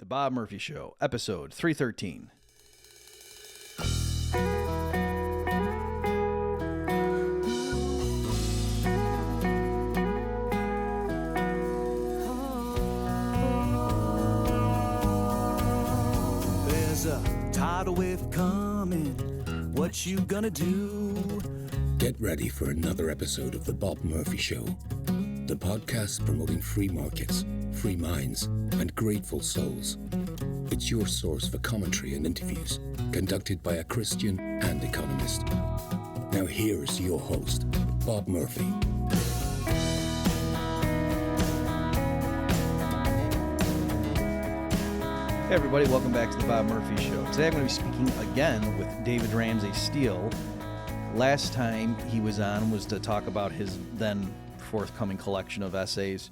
The Bob Murphy Show, episode 313. There's a tidal wave coming. What you gonna do? Get ready for another episode of The Bob Murphy Show, the podcast promoting free markets, free minds, and grateful souls. It's your source for commentary and interviews conducted by a Christian and economist. Now here's your host, Bob Murphy. Hey everybody, welcome back to the Bob Murphy Show. Today I'm going to be speaking again with David Ramsay Steele. Last time he was on was to talk about his then forthcoming collection of essays,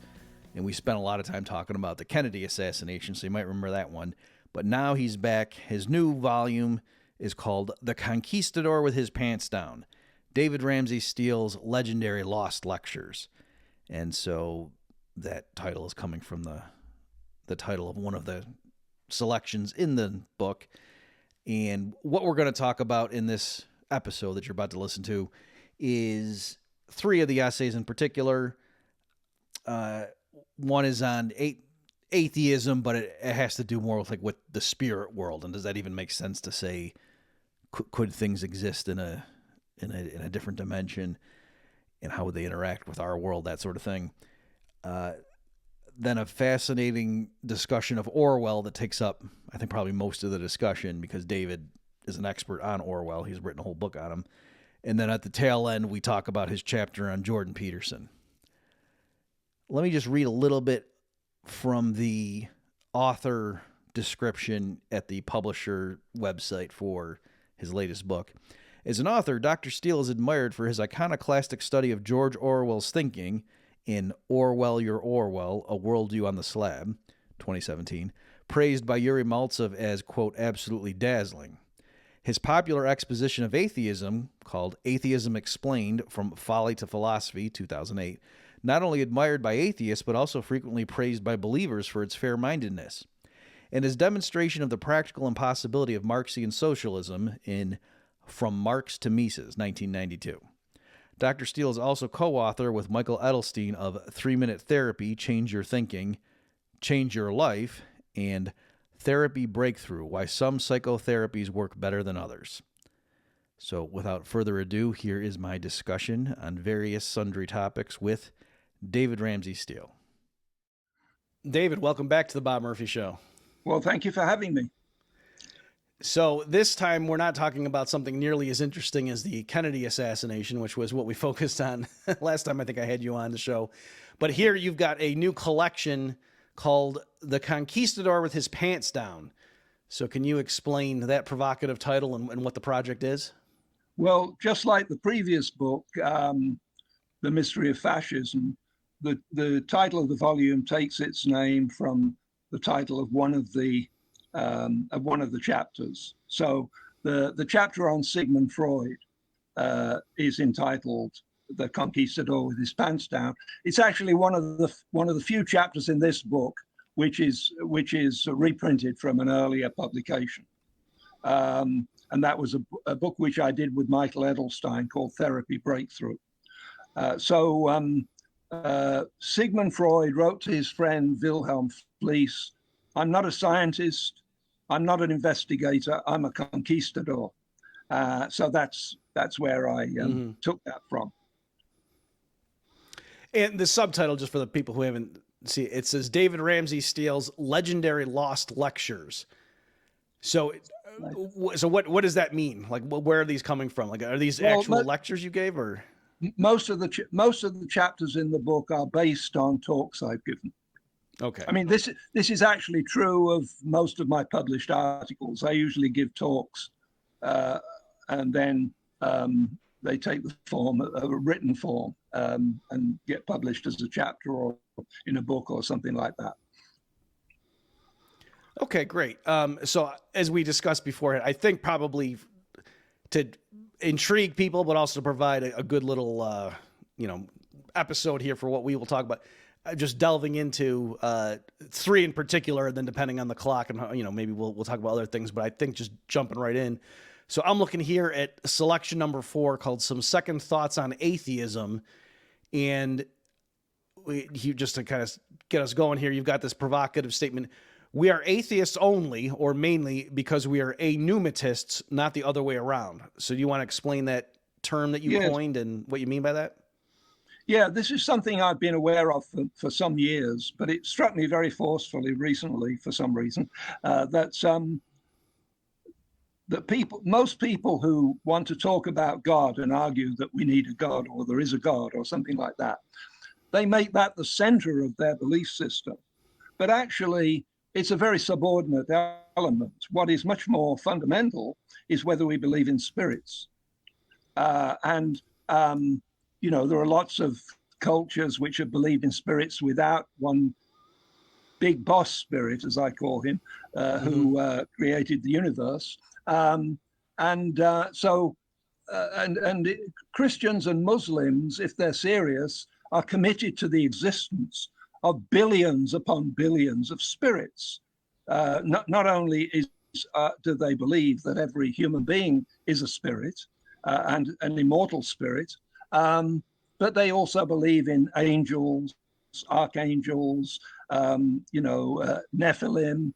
and we spent a lot of time talking about the Kennedy assassination, so you might remember that one. But now he's back. His new volume is called The Conquistador with His Pants Down, David Ramsay Steele's legendary Lost Lectures. And so that title is coming from the title of one of the selections in the book. And what we're going to talk about in this episode that you're about to listen to is three of the essays in particular. One is on atheism, but it has to do more with the spirit world. And does that even make sense to say, could things exist in a different dimension, and how would they interact with our world, that sort of thing. Then a fascinating discussion of Orwell that takes up, I think, probably most of the discussion, because David is an expert on Orwell. He's written a whole book on him. And then at the tail end, we talk about his chapter on Jordan Peterson. Let me just read a little bit from the author description at the publisher website for his latest book. As an author, Dr. Steele is admired for his iconoclastic study of George Orwell's thinking in Orwell, Your Orwell, A Worldview on the Slab, 2017, praised by Yuri Maltsev as, quote, absolutely dazzling. His popular exposition of atheism, called Atheism Explained, From Folly to Philosophy, 2008, not only admired by atheists, but also frequently praised by believers for its fair-mindedness. And his demonstration of the practical impossibility of Marxian socialism in From Marx to Mises, 1992. Dr. Steele is also co-author with Michael Edelstein of 3-Minute Therapy, Change Your Thinking, Change Your Life, and Therapy Breakthrough, Why Some Psychotherapies Work Better Than Others. So without further ado, here is my discussion on various sundry topics with David Ramsay Steele. David, welcome back to the Bob Murphy Show. Well, thank you for having me. So this time we're not talking about something nearly as interesting as the Kennedy assassination, which was what we focused on last time I think I had you on the show. But here you've got a new collection called The Conquistador with His Pants Down. So can you explain that provocative title and what the project is? Well, just like the previous book, The Mystery of Fascism, the title of the volume takes its name from the title of one of the chapters. So the chapter on Sigmund Freud is entitled "The Conquistador with His Pants Down." It's actually one of the few chapters in this book which is reprinted from an earlier publication, and that was a book which I did with Michael Edelstein called Therapy Breakthrough. Sigmund Freud wrote to his friend Wilhelm Fliess, "I'm not a scientist, I'm not an investigator, I'm a conquistador." So that's where I took that from. And the subtitle, just for the people who haven't seen it, says David Ramsay Steele's legendary Lost Lectures. So what does that mean? Like, where are these coming from? Like, are these actual lectures you gave, or? Most of the chapters in the book are based on talks I've given. Okay. I mean, this is actually true of most of my published articles. I usually give talks, and then they take the form, a written form, and get published as a chapter or in a book or something like that. Okay, great. So as we discussed before, I think probably to intrigue people, but also to provide a good little, episode here for what we will talk about. just delving into three in particular, and then depending on the clock, and maybe we'll talk about other things. But I think just jumping right in. So I'm looking here at selection number 4 called "Some Second Thoughts on Atheism," and just to kind of get us going here, you've got this provocative statement: "We are atheists only, or mainly, because we are pneumatists, not the other way around." So do you want to explain that term that you coined and what you mean by that? Yeah, this is something I've been aware of for some years, but it struck me very forcefully recently for some reason that most people who want to talk about God and argue that we need a God or there is a God or something like that, they make that the center of their belief system. But actually, it's a very subordinate element. What is much more fundamental is whether we believe in spirits. There are lots of cultures which have believed in spirits without one big boss spirit, as I call him, who created the universe. Christians and Muslims, if they're serious, are committed to the existence of billions upon billions of spirits. Not only do they believe that every human being is a spirit and an immortal spirit, but they also believe in angels, archangels, Nephilim,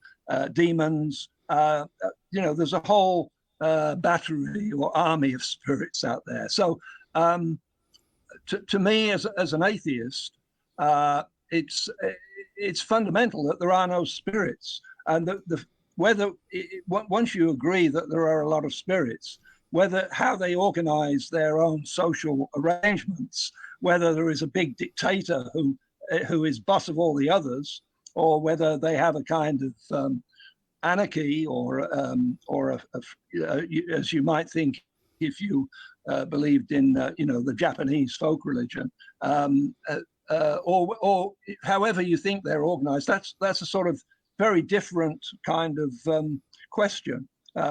demons. There's a whole battery or army of spirits out there. So to me, as an atheist, it's fundamental that there are no spirits, and once you agree that there are a lot of spirits, how they organize their own social arrangements, whether there is a big dictator who is boss of all the others, or whether they have a kind of anarchy or as you might think if you believed in the Japanese folk religion, or however you think they're organized. That's a sort of very different kind of question,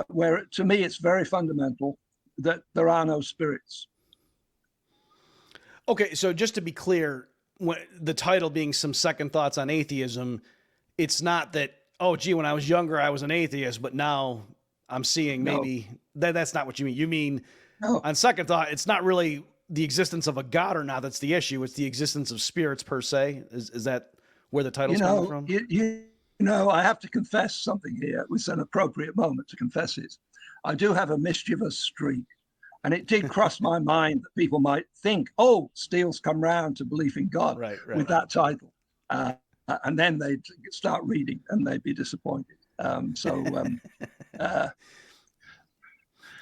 where to me it's very fundamental that there are no spirits. Okay, so just to be clear, the title being "Some Second Thoughts on Atheism," it's not that, oh, gee, when I was younger, I was an atheist, but now I'm seeing maybe that's not what you mean. You mean on second thought, it's not really the existence of a God or not that's the issue. It's the existence of spirits per se. Is that where the title's coming from? I have to confess something here. It's an appropriate moment to confess it. I do have a mischievous streak. And it did cross my mind that people might think, oh, Steele's come round to belief in God with that title. And then they'd start reading and they'd be disappointed.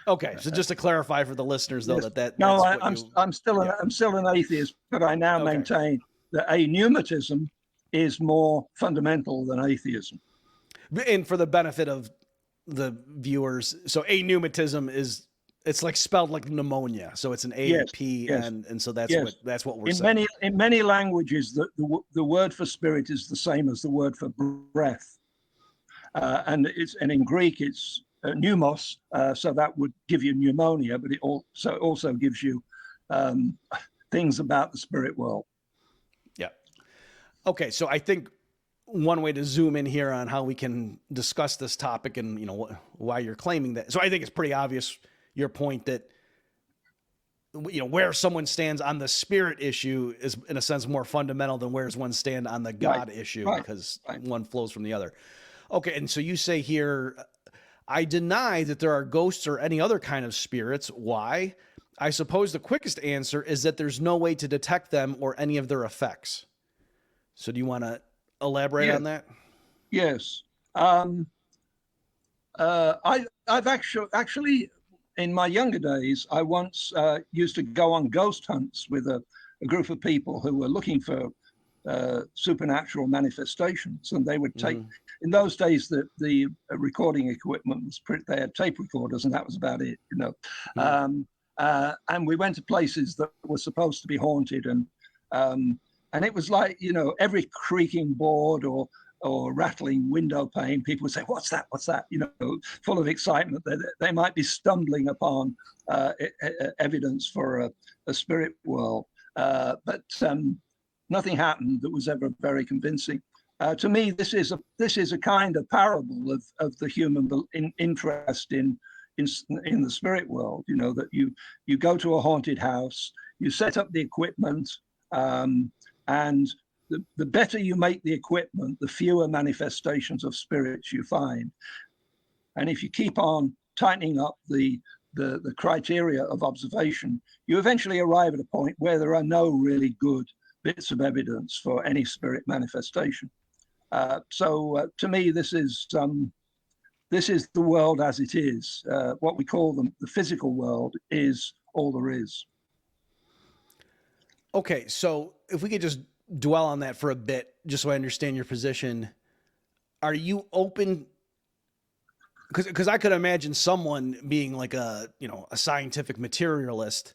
Okay, so just to clarify for the listeners, though, yes. I'm still an atheist, but I now maintain that pneumatism is more fundamental than atheism. And for the benefit of the viewers, so pneumatism it's like spelled like pneumonia, so it's an A and P, and so that's what we're saying. In many languages, the word for spirit is the same as the word for breath, and in Greek it's pneumos, so that would give you pneumonia, but it also gives you things about the spirit world. Yeah. Okay, so I think one way to zoom in here on how we can discuss this topic and why you're claiming that. So I think it's pretty obvious your point that where someone stands on the spirit issue is in a sense more fundamental than where one stand on the God issue, because one flows from the other. Okay, and so you say here, I deny that there are ghosts or any other kind of spirits. Why? I suppose the quickest answer is that there's no way to detect them or any of their effects. So do you want to elaborate on that? Yes. I've actually in my younger days, I once used to go on ghost hunts with a group of people who were looking for supernatural manifestations, and they would take. In those days, the recording equipment was they had tape recorders, and that was about it, And we went to places that were supposed to be haunted, and it was like every creaking board or rattling window pane, people would say, what's that? What's that? Full of excitement that they might be stumbling upon evidence for a spirit world. But nothing happened that was ever very convincing. To me, this is a kind of parable of the human interest in the spirit world. You know, that you go to a haunted house, you set up the equipment, and the better you make the equipment, the fewer manifestations of spirits you find. And if you keep on tightening up the criteria of observation, you eventually arrive at a point where there are no really good bits of evidence for any spirit manifestation. So to me, this is the world as it is. What we call the physical world is all there is. Okay, so if we could just dwell on that for a bit, just so I understand your position. Are you open? Because I could imagine someone being like a scientific materialist,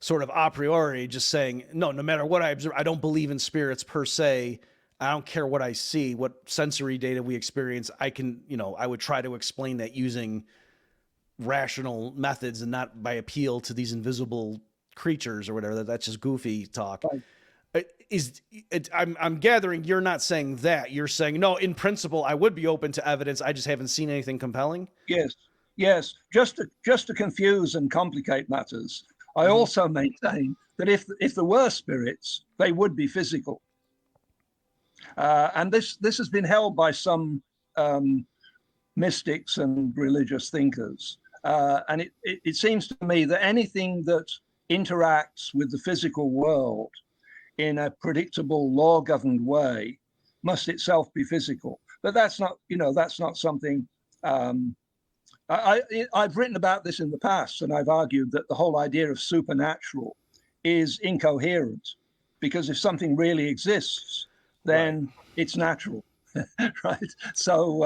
sort of a priori, just saying, no matter what I observe, I don't believe in spirits per se. I don't care what I see, what sensory data we experience. I would try to explain that using rational methods and not by appeal to these invisible creatures or whatever. That's just goofy talk. Right. I'm gathering you're not saying that. You're saying, no, in principle, I would be open to evidence. I just haven't seen anything compelling. Yes. Just to confuse and complicate matters, I also maintain that if there were spirits, they would be physical. And this has been held by some mystics and religious thinkers. And it seems to me that anything that interacts with the physical world in a predictable, law-governed way must itself be physical. But that's not something. I've written about this in the past, and I've argued that the whole idea of supernatural is incoherent, because if something really exists, then it's natural, right? So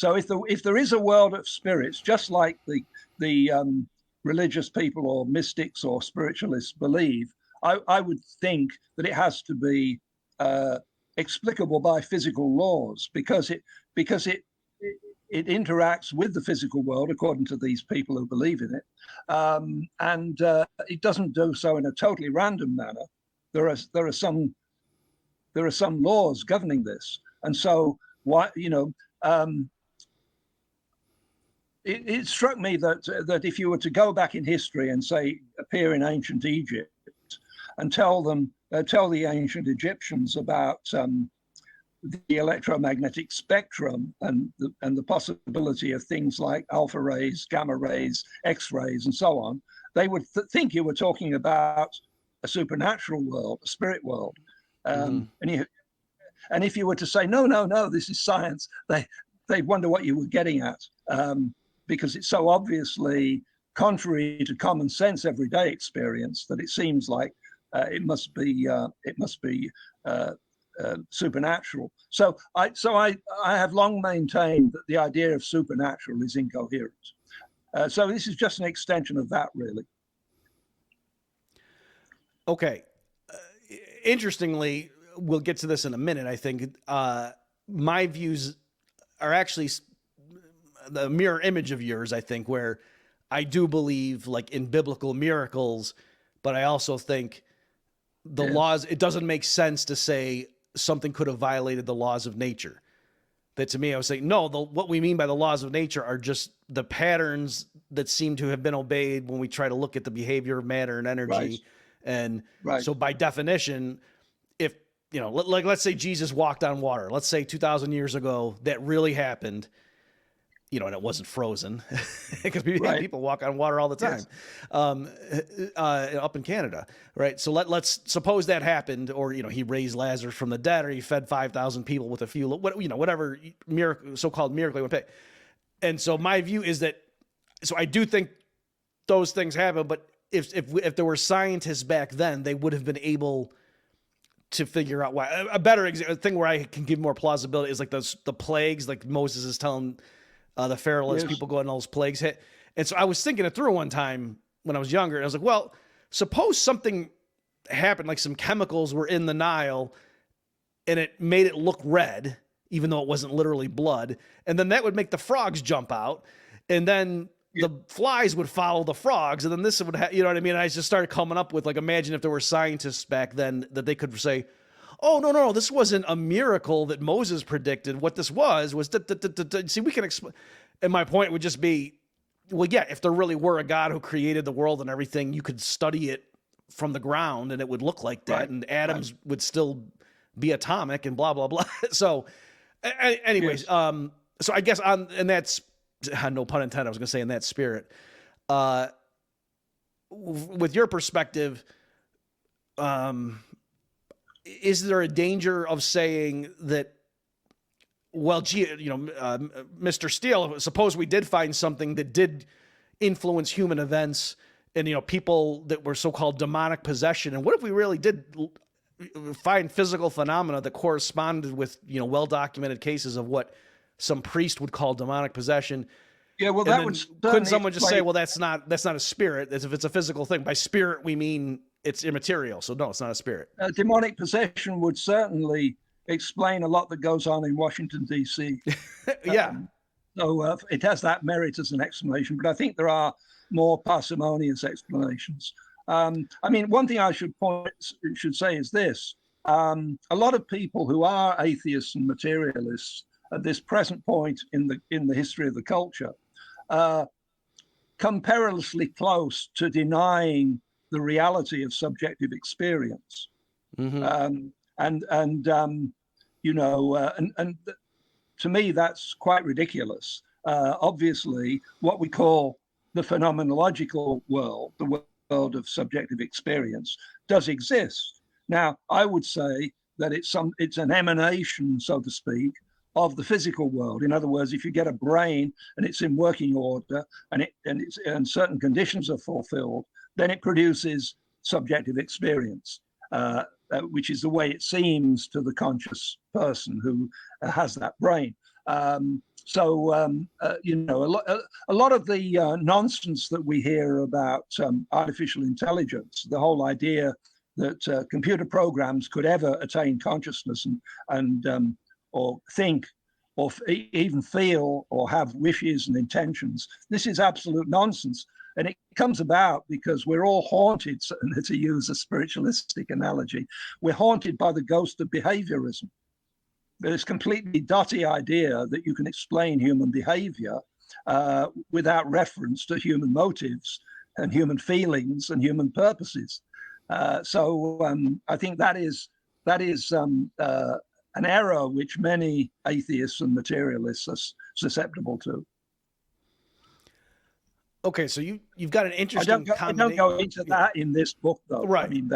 if there is a world of spirits, just like the religious people or mystics or spiritualists believe, I would think that it has to be explicable by physical laws, because it interacts with the physical world according to these people who believe in it, and it doesn't do so in a totally random manner. There are some laws governing this, and so it struck me that if you were to go back in history and say appear in ancient Egypt and tell the ancient Egyptians about the electromagnetic spectrum and the possibility of things like alpha rays, gamma rays, X-rays, and so on, they would think you were talking about a supernatural world, a spirit world. And if you were to say no, this is science, they wonder what you were getting at, because it's so obviously contrary to common sense everyday experience that it seems like it must be supernatural. So I have long maintained that the idea of supernatural is incoherent. So this is just an extension of that, really. Okay. Interestingly, we'll get to this in a minute. I think my views are actually the mirror image of yours, I think, where I do believe like in biblical miracles, but I also think the laws, it doesn't make sense to say something could have violated the laws of nature. That to me, I was saying, no, what we mean by the laws of nature are just the patterns that seem to have been obeyed when we try to look at the behavior of matter and energy. Right. And so by definition, if, like let's say Jesus walked on water, let's say 2,000 years ago, that really happened, and it wasn't frozen because people walk on water all the time, up in Canada. Right. So let's suppose that happened, or, he raised Lazarus from the dead, or he fed 5,000 people with a few, whatever miracle, so-called miracle he would pick. And so my view is that, so I do think those things happen, but if there were scientists back then, they would have been able to figure out why. A better thing where I can give more plausibility is like the plagues, like Moses is telling the Pharaoh lets people go and all those plagues hit. And so I was thinking it through one time when I was younger, and I was like, well, suppose something happened, like some chemicals were in the Nile and it made it look red, even though it wasn't literally blood. And then that would make the frogs jump out. And then the flies would follow the frogs, and then this would you know what I mean? And I just started coming up with, like, imagine if there were scientists back then that they could say, oh, no, this wasn't a miracle that Moses predicted. What this was see, we can explain. And my point would just be, well, yeah, if there really were a God who created the world and everything, you could study it from the ground and it would look like that, Right. and atoms would still be atomic and blah, blah, blah. So anyways, Yes. so I guess and that's, no pun intended, I was going to say in that spirit, with your perspective, is there a danger of saying that, well, gee, Mr. Steele, suppose we did find something that did influence human events and, people that were so-called demonic possession. And what if we really did find physical phenomena that corresponded with, well-documented cases of what some priest would call demonic possession? Yeah, well, And that then would couldn't certainly someone just say, explain- well, that's not a spirit, as if it's a physical thing? By spirit, we mean it's immaterial. So no, it's not a spirit. demonic possession would certainly explain a lot that goes on in Washington, D.C. Yeah. So it has that merit as an explanation, but I think there are more parsimonious explanations. I mean, one thing I should say is this: a lot of people who are atheists and materialists at this present point in the history of the culture come perilously close to denying the reality of subjective experience. Mm-hmm. And to me, that's quite ridiculous. Obviously, what we call the phenomenological world, the world of subjective experience, does exist. Now, I would say that it's an emanation, so to speak, of the physical world. In other words, if you get a brain and it's in working order and certain conditions are fulfilled, then it produces subjective experience. Which is the way it seems to the conscious person who has that brain. A lot of the nonsense that we hear about artificial intelligence, the whole idea that computer programs could ever attain consciousness and or think or even feel or have wishes and intentions, this is absolute nonsense. And it comes about because we're all haunted, to use a spiritualistic analogy, we're haunted by the ghost of behaviorism. This completely dotty idea that you can explain human behavior without reference to human motives and human feelings and human purposes. I think that is an error which many atheists and materialists are susceptible to. Okay, so you've got an interesting I don't go into that in this book, though. Right. I mean,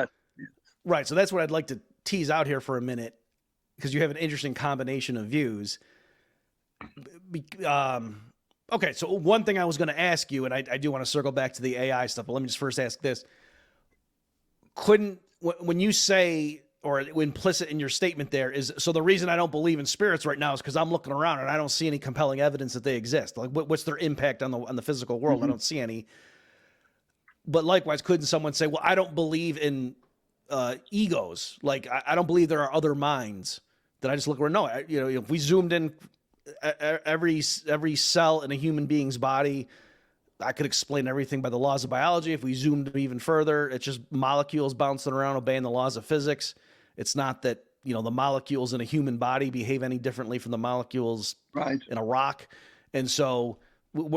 right. So that's what I'd like to tease out here for a minute, because you have an interesting combination of views. Okay, so one thing I was going to ask you, and I do want to circle back to the AI stuff, but let me just first ask this. When you say, or implicit in your statement there is, so the reason I don't believe in spirits right now is because I'm looking around and I don't see any compelling evidence that they exist. Like, what's their impact on the physical world? Mm-hmm. I don't see any. But likewise, couldn't someone say, well, I don't believe in egos. Like, I don't believe there are other minds that I just look around. No, if we zoomed in every cell in a human being's body, I could explain everything by the laws of biology. If we zoomed even further, it's just molecules bouncing around, obeying the laws of physics. It's not that, the molecules in a human body behave any differently from the molecules in a rock. And so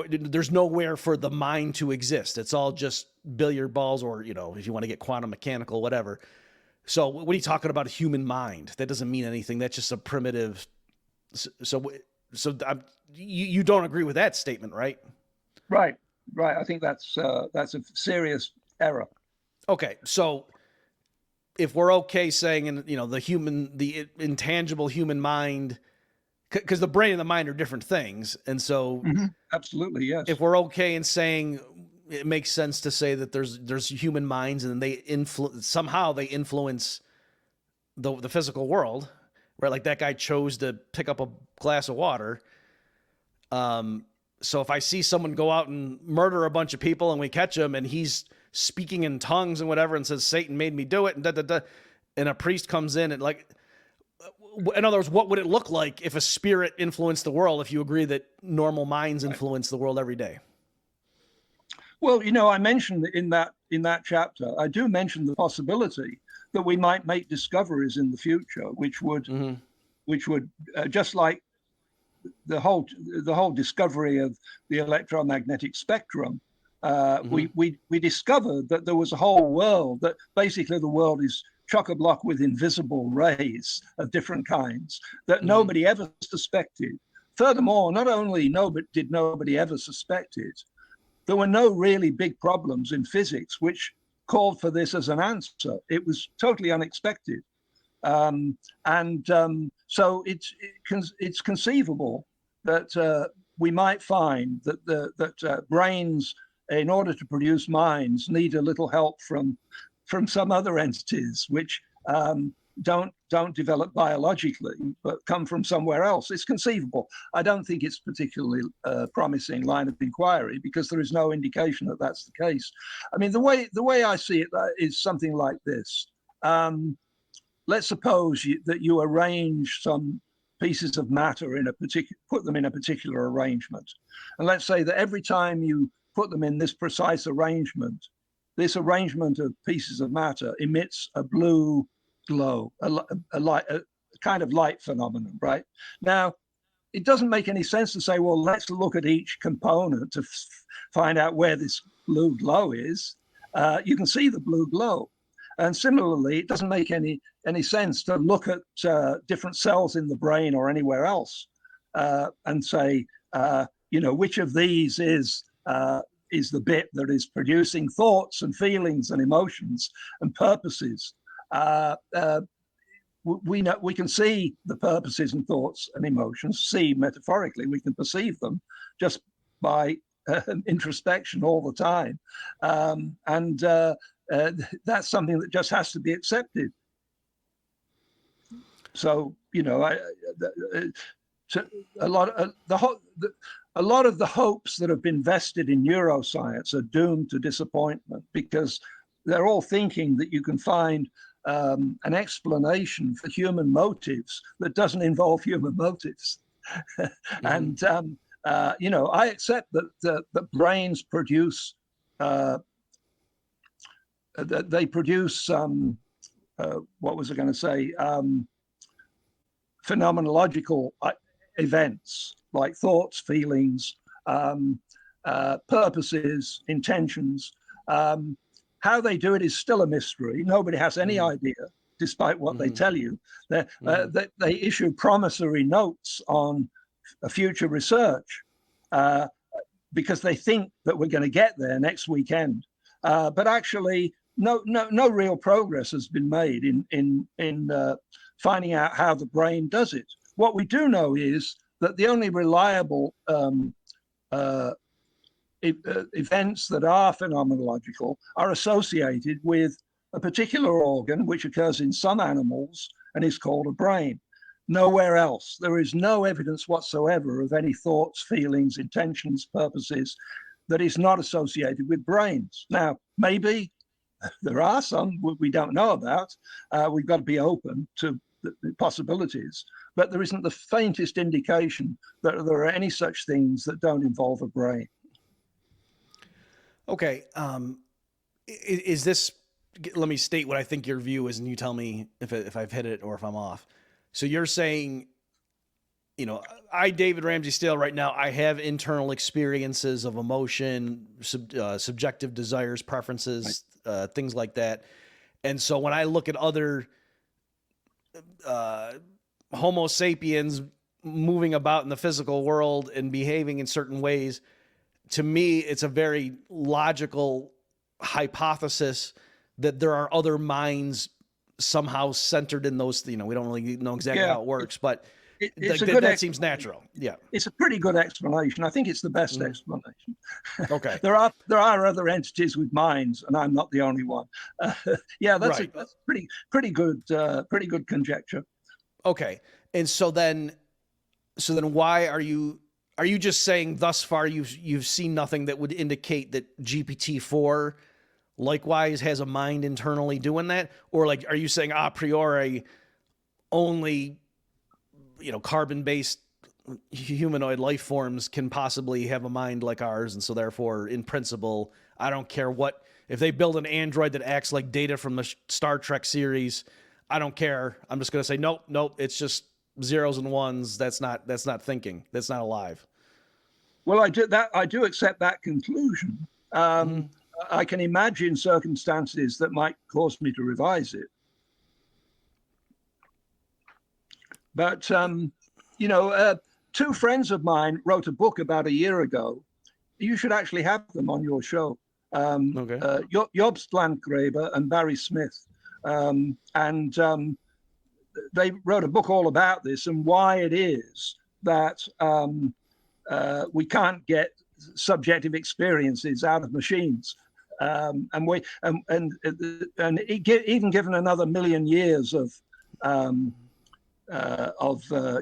there's nowhere for the mind to exist. It's all just billiard balls, or, if you want to get quantum mechanical, whatever. So what are you talking about, a human mind? That doesn't mean anything. That's just a primitive. So you don't agree with that statement, right? Right. I think that's a serious error. Okay. So if we're okay saying, the intangible human mind, because the brain and the mind are different things. And so absolutely, yes. If we're okay in saying it makes sense to say that there's human minds and they somehow they influence the physical world, right? Like that guy chose to pick up a glass of water. So if I see someone go out and murder a bunch of people and we catch him and he's speaking in tongues and whatever and says, Satan made me do it, and and a priest comes in and, like, in other words, what would it look like if a spirit influenced the world, if you agree that normal minds influence the world every day? Well, I mentioned in that chapter, I do mention the possibility that we might make discoveries in the future, which would just like the whole discovery of the electromagnetic spectrum. We discovered that there was a whole world, that basically the world is chock-a-block with invisible rays of different kinds that nobody ever suspected. Furthermore, not only did nobody ever suspect it, there were no really big problems in physics which called for this as an answer. It was totally unexpected. So it's conceivable that we might find that brains, in order to produce minds, need a little help from some other entities which don't develop biologically but come from somewhere else. It's conceivable. I don't think it's particularly promising line of inquiry, because there is no indication that that's the case. I mean, the way I see it is something like this. Let's suppose that you arrange some pieces of matter put them in a particular arrangement, and let's say that every time you put them in this precise arrangement, this arrangement of pieces of matter emits a blue glow, a kind of light phenomenon, right? Now, it doesn't make any sense to say, well, let's look at each component to find out where this blue glow is. You can see the blue glow. And similarly, it doesn't make any sense to look at different cells in the brain or anywhere else and say, which of these is the bit that is producing thoughts and feelings and emotions and purposes. We can see the purposes and thoughts and emotions. See, metaphorically, we can perceive them just by introspection all the time, that's something that just has to be accepted. So a lot of the hopes that have been vested in neuroscience are doomed to disappointment, because they're all thinking that you can find an explanation for human motives that doesn't involve human motives. And I accept that brains produce they produce what was I going to say? Phenomenological events like thoughts, feelings, purposes, intentions. How they do it is still a mystery. Nobody has any idea, despite what they tell you. They issue promissory notes on future research because they think that we're going to get there next weekend. But actually, no real progress has been made in finding out how the brain does it. What we do know is that the only reliable events that are phenomenological are associated with a particular organ which occurs in some animals and is called a brain. Nowhere else. There is no evidence whatsoever of any thoughts, feelings, intentions, purposes that is not associated with brains. Now, maybe there are some we don't know about. We've got to be open to the possibilities, but there isn't the faintest indication that there are any such things that don't involve a brain. Okay. Is this, let me state what I think your view is, and you tell me if I've hit it or if I'm off. So you're saying, David Ramsay Steele right now, I have internal experiences of emotion, subjective desires, preferences, right. Things like that. And so when I look at other Homo sapiens moving about in the physical world and behaving in certain ways, to me, it's a very logical hypothesis that there are other minds somehow centered in those, we don't really know exactly how it works, but that seems natural. Yeah. It's a pretty good explanation. I think it's the best explanation. Okay. There are other entities with minds, and I'm not the only one. That's right. That's pretty good conjecture. Okay. And so then why are you just saying thus far you've seen nothing that would indicate that GPT-4 likewise has a mind internally doing that? Or are you saying a priori only, carbon-based humanoid life forms can possibly have a mind like ours, and so therefore, in principle, I don't care what If they build an android that acts like Data from the Star Trek series, I don't care. I'm just going to say, nope, it's just zeros and ones. That's not thinking. That's not alive. Well, I do accept that conclusion. I can imagine circumstances that might cause me to revise it. But, two friends of mine wrote a book about a year ago. You should actually have them on your show. Jobst Landgraber and Barry Smith. They wrote a book all about this and why it is that we can't get subjective experiences out of machines. Even given another million years of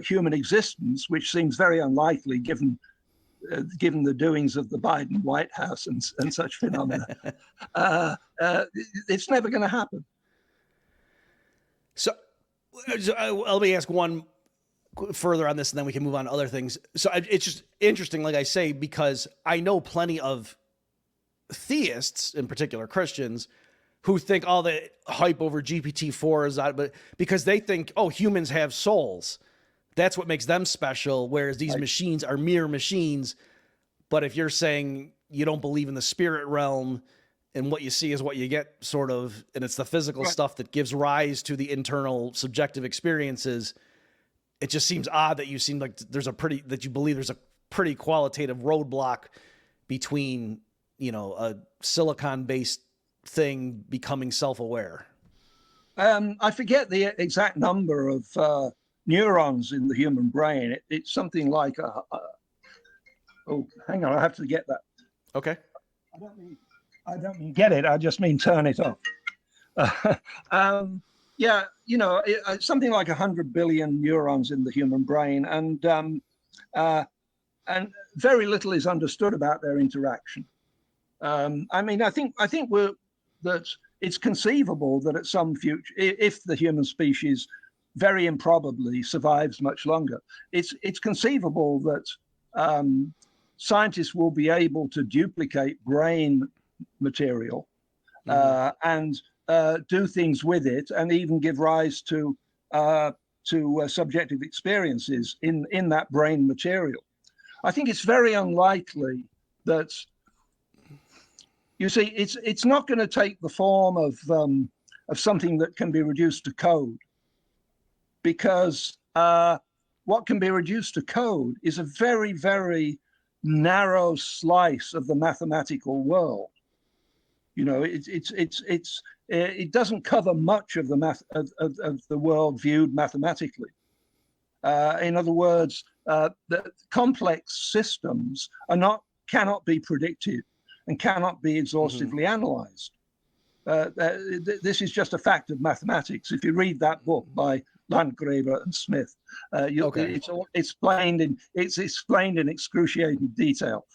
human existence, which seems very unlikely given the doings of the Biden White House and such phenomena, it's never going to happen. So let me ask one further on this, and then we can move on to other things. So it's just interesting, like I say, because I know plenty of theists, in particular Christians, who think all the hype over GPT-4 is out, but because they think, humans have souls. That's what makes them special, whereas these machines are mere machines. But if you're saying you don't believe in the spirit realm and what you see is what you get, sort of, and it's the physical stuff that gives rise to the internal subjective experiences, it just seems odd that you seem like you believe there's a pretty qualitative roadblock between, a silicon-based thing becoming self-aware. I forget the exact number of neurons in the human brain. It's something like hang on, I have to get that. Okay. I don't mean get it. I just mean turn it off. Something like 100 billion neurons in the human brain, and very little is understood about their interaction. I think that it's conceivable that at some future, if the human species very improbably survives much longer, it's conceivable that scientists will be able to duplicate brain material and do things with it, and even give rise to subjective experiences in that brain material. I think it's very unlikely that. You see, it's not going to take the form of something that can be reduced to code, because what can be reduced to code is a very, very narrow slice of the mathematical world. It doesn't cover much of the of the world viewed mathematically. In other words, the complex systems cannot be predicted and cannot be exhaustively analyzed. This is just a fact of mathematics. If you read that book by Landgraber and Smith, it's explained in excruciating detail.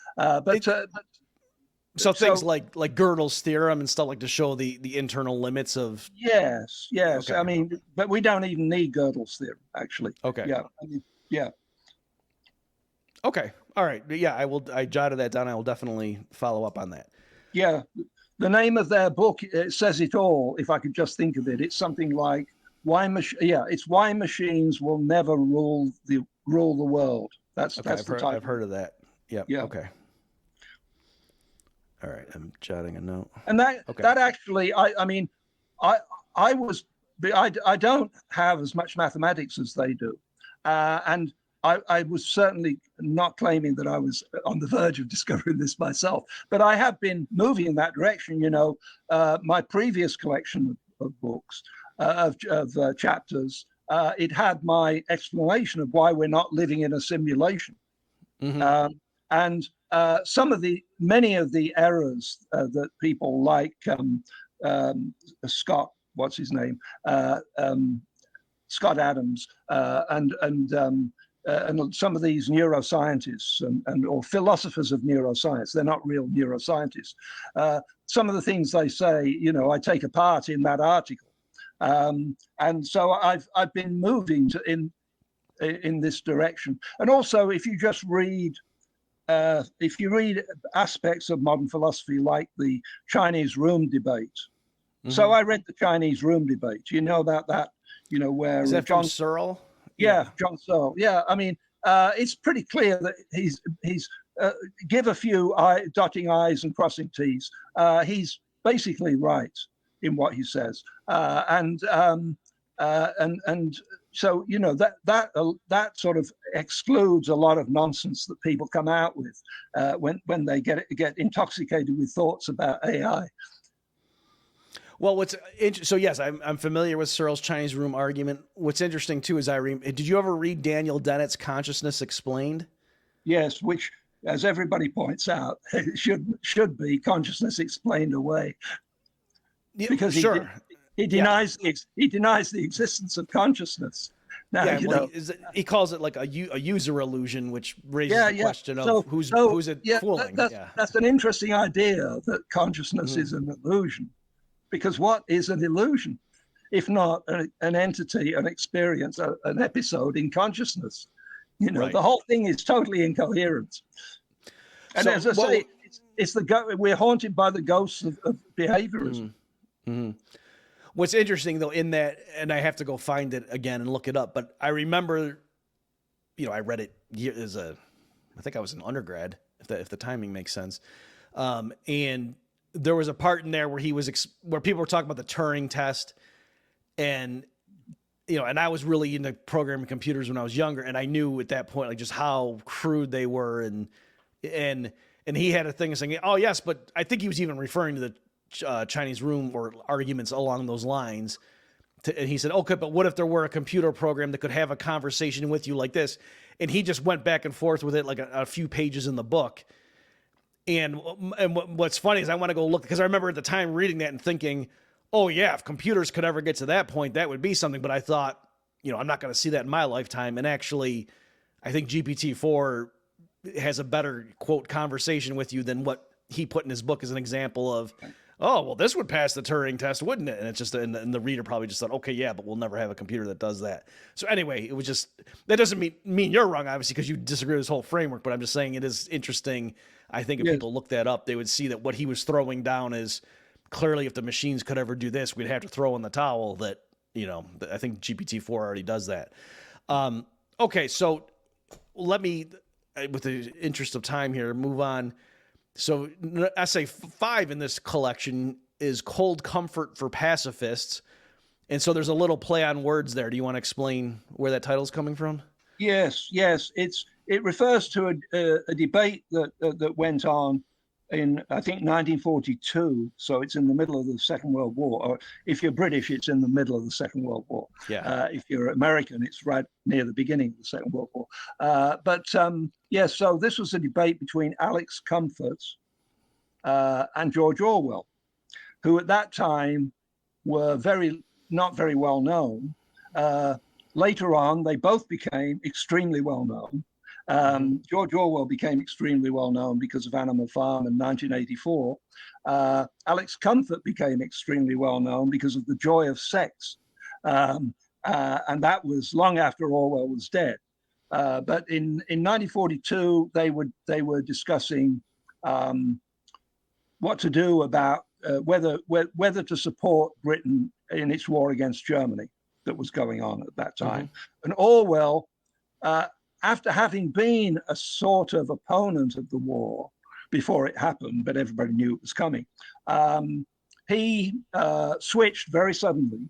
So things like Gödel's theorem and stuff, like to show the internal limits of. Yes. Okay. But we don't even need Gödel's theorem, actually. Okay. Yeah. Okay. All right. Yeah, I jotted that down. I will definitely follow up on that. Yeah. The name of their book, it says it all. If I could just think of it, it's something like why machines will never rule the world. That's the title. I've heard of that. Yep. Yeah. Okay. All right. I'm jotting a note. And that actually, I don't have as much mathematics as they do, and I was certainly not claiming that I was on the verge of discovering this myself, but I have been moving in that direction. My previous collection of books, of chapters, it had my explanation of why we're not living in a simulation. Mm-hmm. And many of the errors that people like Scott, what's his name, Scott Adams, and some of these neuroscientists or philosophers of neuroscience, they're not real neuroscientists. Some of the things they say, I take apart in that article, and so I've been moving in this direction. And also, if you just read if you read aspects of modern philosophy like the Chinese room debate. So I read the Chinese room debate. You know about that? You know, where Is that John from Searle? Yeah, John Searle. Yeah, I mean, it's pretty clear that he's give a few dotting I's and crossing T's. He's basically right in what he says, and so you know that sort of excludes a lot of nonsense that people come out with when they get intoxicated with thoughts about AI. Well, so yes, I'm familiar with Searle's Chinese room argument. What's interesting too is did you ever read Daniel Dennett's Consciousness Explained? Yes, which, as everybody points out, should be consciousness explained away, because he denies the existence of consciousness. Now, he calls it like a user illusion, which raises the question of who's it fooling. That's an interesting idea, that consciousness is an illusion. Because what is an illusion, if not an entity, an experience, an episode in consciousness? You know, the whole thing is totally incoherent. And as I say, we're haunted by the ghosts of behaviorism. What's interesting though in that, and I have to go find it again and look it up, but I remember, you know, I read it I think I was an undergrad, if the timing makes sense, and there was a part in there where where people were talking about the Turing test, and you know, and I was really into programming computers when I was younger, and I knew at that point like just how crude they were, and he had a thing saying, oh yes, but I think he was even referring to the Chinese room or arguments along those lines. And he said, okay, but what if there were a computer program that could have a conversation with you like this? And he just went back and forth with it like a few pages in the book. And what's funny is I want to go look, because I remember at the time reading that and thinking, oh yeah, if computers could ever get to that point, that would be something. But I thought, you know, I'm not going to see that in my lifetime. And actually, I think GPT-4 has a better, quote, conversation with you than what he put in his book as an example of, oh, well, this would pass the Turing test, wouldn't it? And it's just, and the reader probably just thought, okay, yeah, but we'll never have a computer that does that. So anyway, it was just, that doesn't mean you're wrong, obviously, because you disagree with this whole framework, but I'm just saying it is interesting. I think if people look that up, they would see that what he was throwing down is clearly if the machines could ever do this, we'd have to throw in the towel. That, you know, I think GPT-4 already does that. Okay, so let me, with the interest of time here, move on. So essay 5 in this collection is Cold Comfort for Pacifists. And so there's a little play on words there. Do you want to explain where that title's coming from? Yes. It refers to a debate that went on in, I think, 1942. So it's in the middle of the Second World War. Or if you're British, it's in the middle of the Second World War. Yeah. If you're American, it's right near the beginning of the Second World War. So this was a debate between Alex Comfort and George Orwell, who at that time were not very well known. Later on, they both became extremely well known. George Orwell became extremely well known because of Animal Farm in 1984. Alex Comfort became extremely well known because of The Joy of Sex. And that was long after Orwell was dead. But in 1942, they were discussing what to do about whether to support Britain in its war against Germany that was going on at that time. And Orwell, after having been a sort of opponent of the war before it happened, but everybody knew it was coming, he switched very suddenly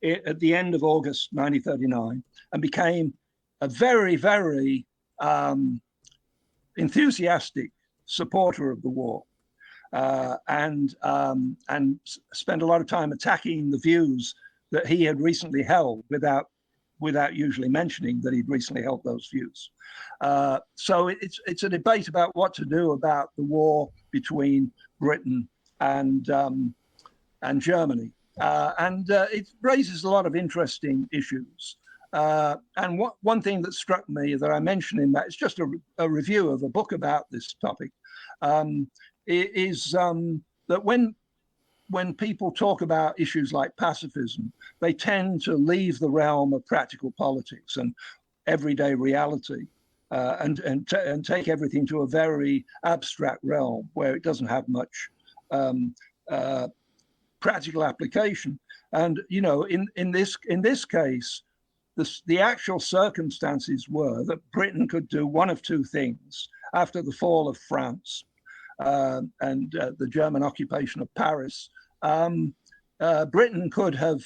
at the end of August 1939 and became a very, very enthusiastic supporter of the war, and spent a lot of time attacking the views that he had recently held without usually mentioning that he'd recently held those views. So it's a debate about what to do about the war between Britain and Germany, and it raises a lot of interesting issues. And one thing that struck me that I mentioned in that, it's just a review of a book about this topic, is that when people talk about issues like pacifism, they tend to leave the realm of practical politics and everyday reality and take everything to a very abstract realm where it doesn't have much practical application. And in this case, the actual circumstances were that Britain could do one of two things after the fall of France and the German occupation of Paris. Britain could have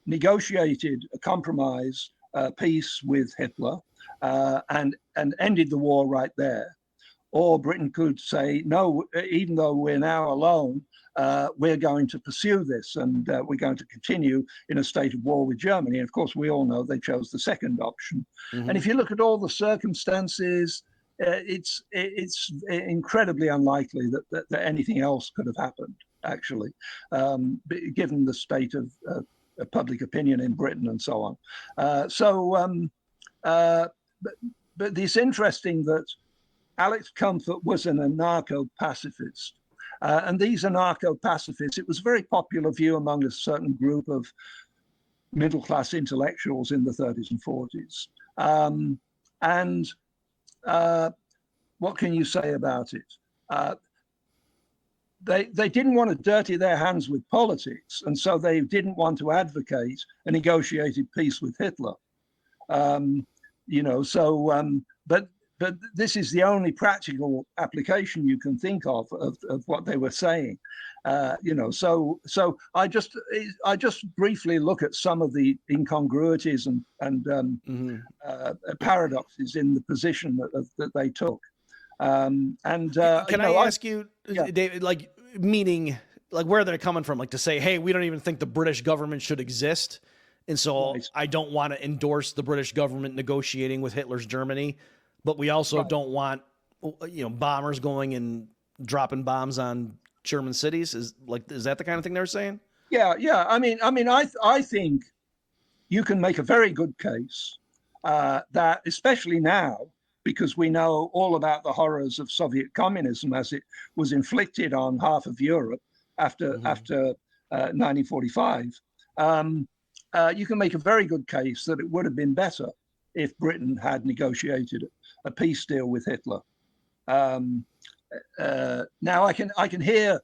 negotiated a compromise peace with Hitler and ended the war right there. Or Britain could say, no, even though we're now alone, we're going to pursue this and we're going to continue in a state of war with Germany. And of course, we all know they chose the second option. And if you look at all the circumstances, it's incredibly unlikely that anything else could have happened, actually, given the state of public opinion in Britain and so on. But it's interesting that Alex Comfort was an anarcho-pacifist. And these anarcho-pacifists, it was a very popular view among a certain group of middle-class intellectuals in the 30s and 40s. What can you say about it? They didn't want to dirty their hands with politics, and so they didn't want to advocate a negotiated peace with Hitler. But this is the only practical application you can think of what they were saying. So I just briefly look at some of the incongruities and paradoxes in the position that they took. Can I ask you, David, meaning where they're coming from, to say, hey, we don't even think the British government should exist, and so right. I don't want to endorse the British government negotiating with Hitler's Germany. But we also don't want, bombers going and dropping bombs on German cities. Is that the kind of thing they're saying? Yeah. I think you can make a very good case that, especially now, because we know all about the horrors of Soviet communism as it was inflicted on half of Europe after 1945. You can make a very good case that it would have been better if Britain had negotiated a peace deal with Hitler. Now I can hear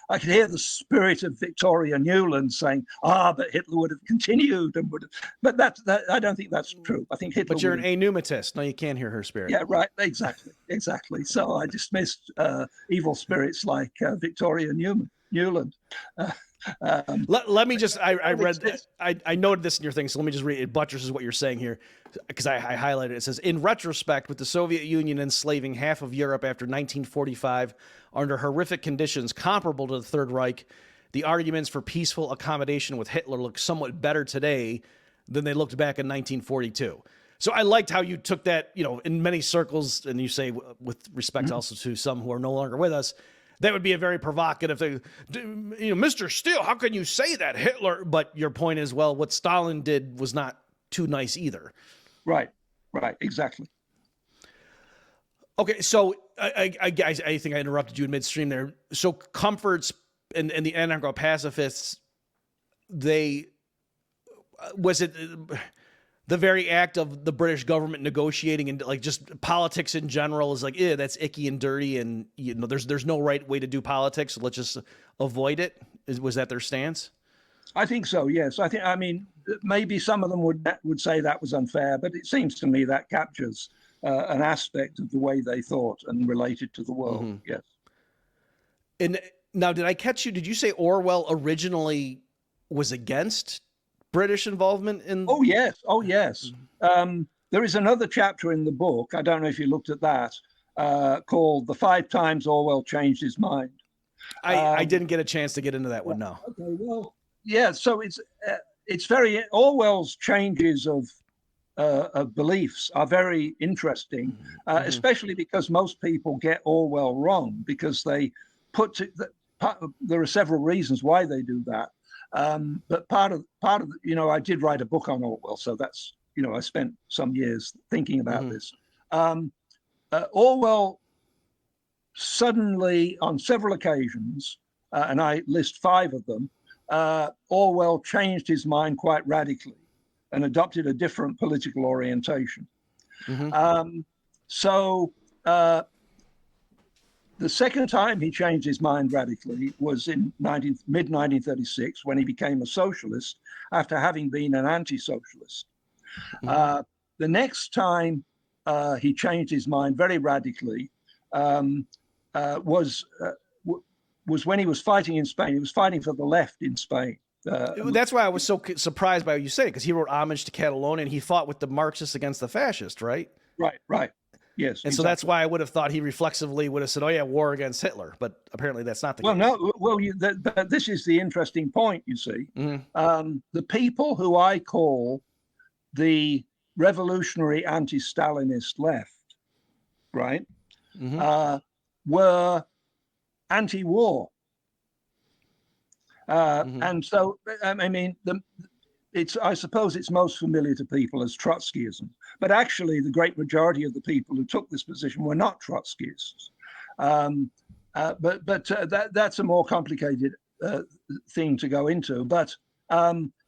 the spirit of Victoria Newland saying, but Hitler would have continued and would have, but that I don't think that's true. I think Hitler. But you're an anumatist. No, you can't hear her spirit. Yeah, right. Exactly. So I dismissed evil spirits like Victoria Newland. Let me just, I read this, I noted this in your thing, so let me just read it. It buttresses what you're saying here, because I highlighted it. It says, in retrospect, with the Soviet Union enslaving half of Europe after 1945 under horrific conditions comparable to the Third Reich, the arguments for peaceful accommodation with Hitler look somewhat better today than they looked back in 1942. So I liked how you took that, in many circles, and you say, with respect also to some who are no longer with us, that would be a very provocative thing. Mr. Steele, how can you say that Hitler? But your point is, well, what Stalin did was not too nice either. Right, exactly. Okay, so I think I interrupted you in midstream there. So Comfort's and the anarcho-pacifists, was it the very act of the British government negotiating and just politics in general is that's icky and dirty, and there's no right way to do politics, so let's just avoid it? Was that their stance? I think so, yes. I mean maybe some of them would say that was unfair, but it seems to me that captures an aspect of the way they thought and related to the world. Yes. And now, did I catch you? Did you say Orwell originally was against British involvement in? Oh yes. There is another chapter in the book, I don't know if you looked at that, called "The 5 Times Orwell Changed His Mind." I didn't get a chance to get into that one. No. Okay. Well, yeah. So it's very Orwell's changes of beliefs are very interesting, especially because most people get Orwell wrong because they there are several reasons why they do that. But part of I did write a book on Orwell, so that's I spent some years thinking about this. Orwell suddenly, on several occasions, and I list 5 of them, Orwell changed his mind quite radically and adopted a different political orientation. So the second time he changed his mind radically was in mid-1936 when he became a socialist after having been an anti-socialist. The next time he changed his mind very radically was when he was fighting in Spain. He was fighting for the left in Spain. That's why I was so surprised by what you say, because he wrote Homage to Catalonia and he fought with the Marxists against the fascists, right? Right. Yes. And so that's why I would have thought he reflexively would have said, oh, yeah, war against Hitler. But apparently that's not the case. But this is the interesting point, you see. The people who I call the revolutionary anti-Stalinist left, right, were anti-war. And so, I mean, I suppose it's most familiar to people as Trotskyism, but actually the great majority of the people who took this position were not Trotskyists. That's a more complicated thing to go into. But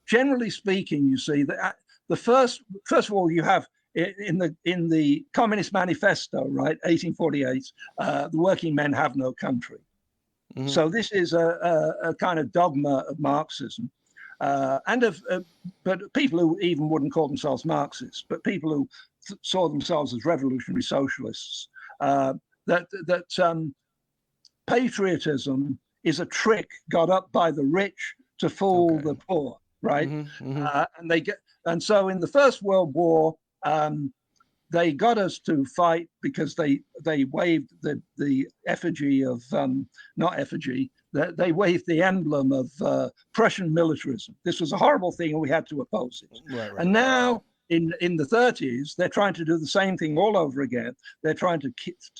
generally speaking, you see that the first of all, you have in the Communist Manifesto, right, 1848, the working men have no country. So this is a kind of dogma of Marxism. But people who even wouldn't call themselves Marxists, but people who saw themselves as revolutionary socialists, that patriotism is a trick got up by the rich to fool the poor, right? And so in the First World War, they got us to fight because they waved the effigy of not effigy. They waved the emblem of Prussian militarism. This was a horrible thing, and we had to oppose it. Right. And now, in the 30s, they're trying to do the same thing all over again. They're trying to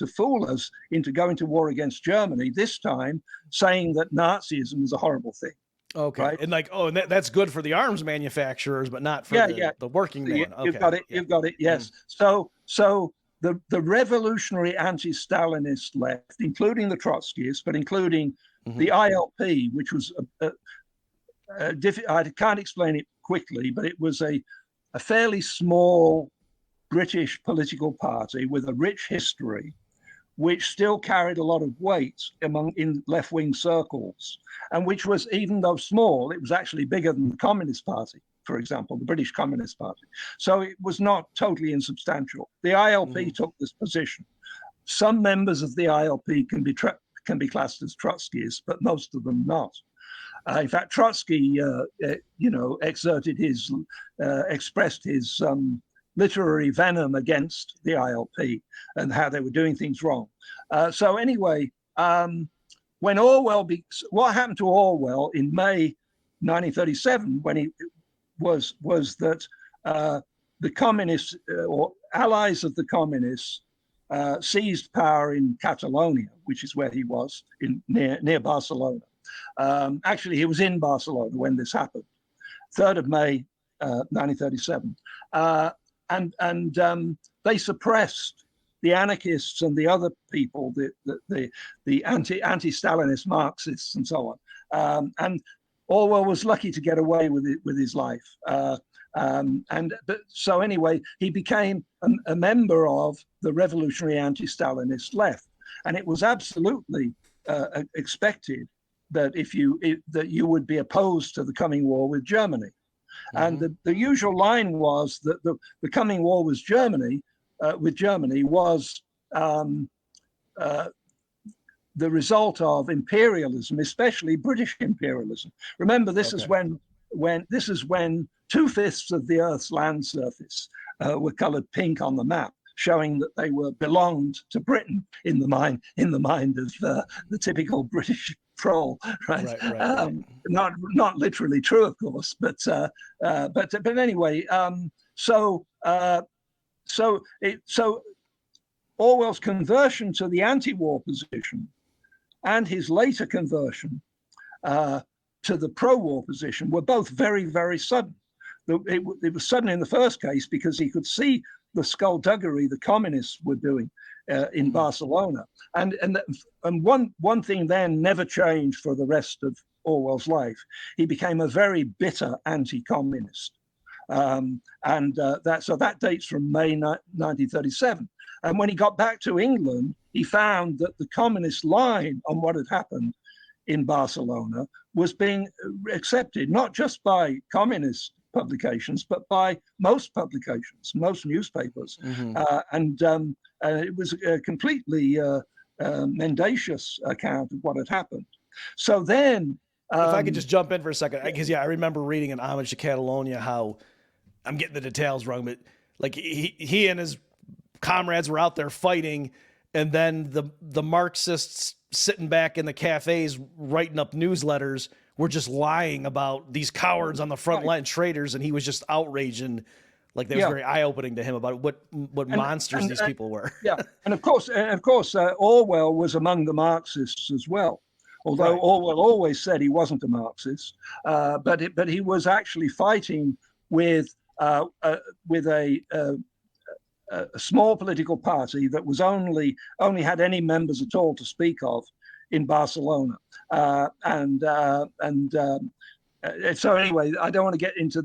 fool us into going to war against Germany. This time, saying that Nazism is a horrible thing. Okay, right? And that's good for the arms manufacturers, but not for the working man. You've got it. Yes. So the revolutionary anti-Stalinist left, including the Trotskyists, but including the ILP, which was I can't explain it quickly, but it was a fairly small British political party with a rich history, which still carried a lot of weight in left-wing circles, and which was, even though small, it was actually bigger than the Communist Party, for example, the British Communist Party. So it was not totally insubstantial. The ILP took this position. Some members of the ILP can be classed as Trotskyists, but most of them not. In fact, Trotsky, expressed his literary venom against the ILP and how they were doing things wrong. So anyway, when Orwell, what happened to Orwell in May 1937, when he was that the communists or allies of the communists seized power in Catalonia, which is where he was near Barcelona. Actually, he was in Barcelona when this happened, 3rd of May, 1937. And they suppressed the anarchists and the other people, the anti-Stalinist Marxists and so on. And Orwell was lucky to get away with his life. So anyway, he became a member of the revolutionary anti-Stalinist left, and it was absolutely expected that that you would be opposed to the coming war with Germany. And the usual line was that the coming war with Germany was the result of imperialism, especially British imperialism. Remember, this is when 2/5 of the Earth's land surface were colored pink on the map, showing that they belonged to Britain in the mind of the typical British troll, right? Not literally true, of course, but anyway. So Orwell's conversion to the anti-war position and his later conversion to the pro-war position were both very, very sudden. It was sudden in the first case because he could see the skullduggery the communists were doing in Barcelona, and one thing then never changed for the rest of Orwell's life. He became a very bitter anti-communist. That dates from May 1937. And when he got back to England, he found that the communist line on what had happened in Barcelona was being accepted, not just by communist publications, but by most publications, most newspapers. It was a completely mendacious account of what had happened. So then... if I could just jump in for a second, because I remember reading in Homage to Catalonia how, I'm getting the details wrong, but like he and his comrades were out there fighting, and then the Marxists sitting back in the cafes writing up newsletters were just lying about these cowards on the front line, traitors, and he was just outraged, and like that was very eye-opening to him about what monsters these people were. And of course, Orwell was among the Marxists as well. Although Orwell always said he wasn't a Marxist, but he was actually fighting with a small political party that was only had any members at all to speak of in Barcelona. So anyway, I don't want to get into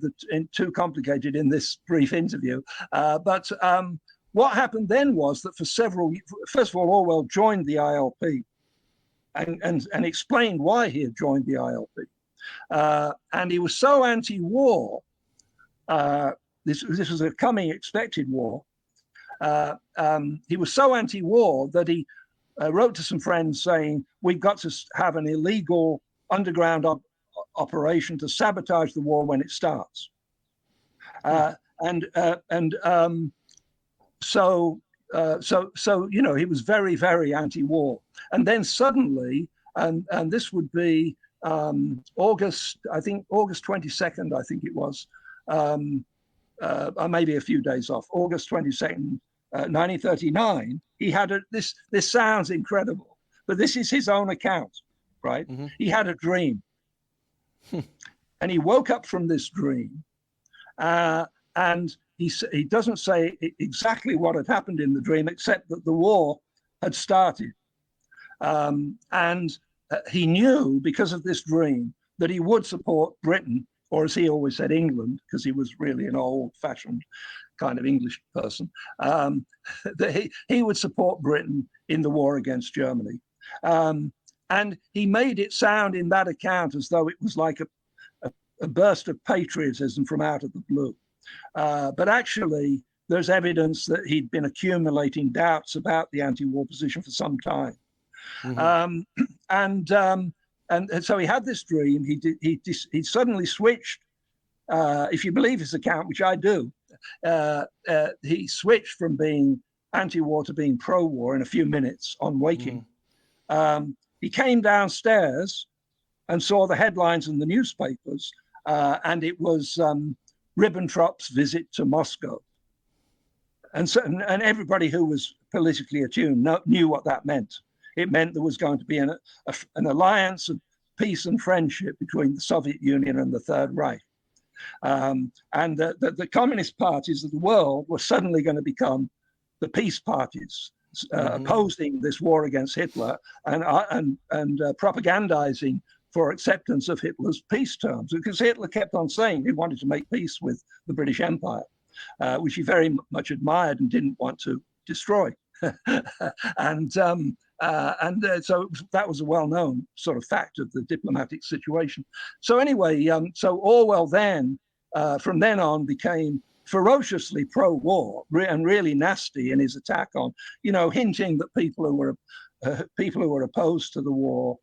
too complicated in this brief interview. But what happened then was that first of all, Orwell joined the ILP and explained why he had joined the ILP. And he was so anti-war, this was a coming expected war, he was so anti-war that he wrote to some friends saying, we've got to have an illegal underground operation to sabotage the war when it starts. So he was very, very anti-war. And then suddenly, and this would be August 22nd, I think it was, maybe a few days off, August 22nd, 1939, he had this sounds incredible, but this is his own account, right? He had a dream. And he woke up from this dream, and he doesn't say exactly what had happened in the dream, except that the war had started. And he knew, because of this dream, that he would support Britain, or as he always said, England, because he was really an old-fashioned kind of English person, that he would support Britain in the war against Germany. And he made it sound in that account as though it was like a burst of patriotism from out of the blue. But actually, there's evidence that he'd been accumulating doubts about the anti-war position for some time. And so he had this dream. He suddenly switched, if you believe his account, which I do, he switched from being anti-war to being pro-war in a few minutes on waking. He came downstairs and saw the headlines in the newspapers, and it was Ribbentrop's visit to Moscow. And everybody who was politically attuned knew what that meant. It meant there was going to be an alliance of peace and friendship between the Soviet Union and the Third Reich. And the communist parties of the world were suddenly going to become the peace parties, opposing this war against Hitler and propagandizing for acceptance of Hitler's peace terms, because Hitler kept on saying he wanted to make peace with the British Empire, which he very much admired and didn't want to destroy. And so that was a well-known sort of fact of the diplomatic situation. So anyway, so Orwell then, from then on, became ferociously pro-war and really nasty in his attack on, hinting that people who were opposed to the war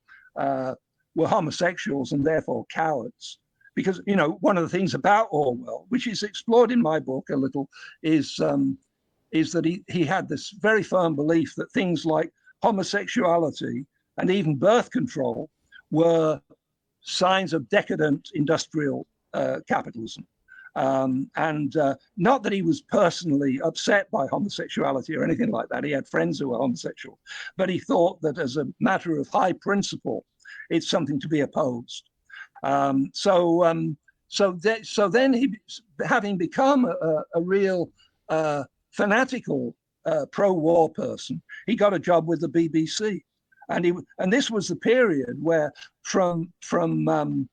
were homosexuals and therefore cowards. Because, one of the things about Orwell, which is explored in my book a little, is that he had this very firm belief that things like homosexuality and even birth control were signs of decadent industrial capitalism. And not that he was personally upset by homosexuality or anything like that. He had friends who were homosexual, but he thought that as a matter of high principle, it's something to be opposed. So then he, having become a real fanatical pro-war person, he got a job with the BBC, and this was the period where from the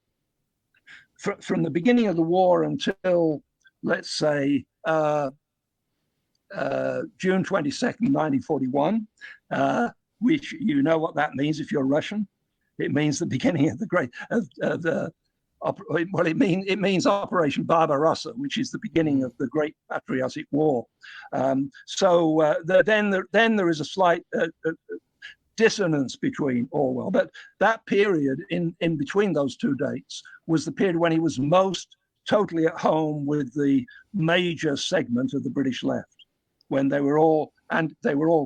beginning of the war until let's say, June 22nd, 1941, which you know what that means if you're Russian. It means the beginning of the it means Operation Barbarossa, which is the beginning of the Great Patriotic War. Then there is a slight dissonance between Orwell, but that period in between those two dates was the period when he was most totally at home with the major segment of the British left, when they were all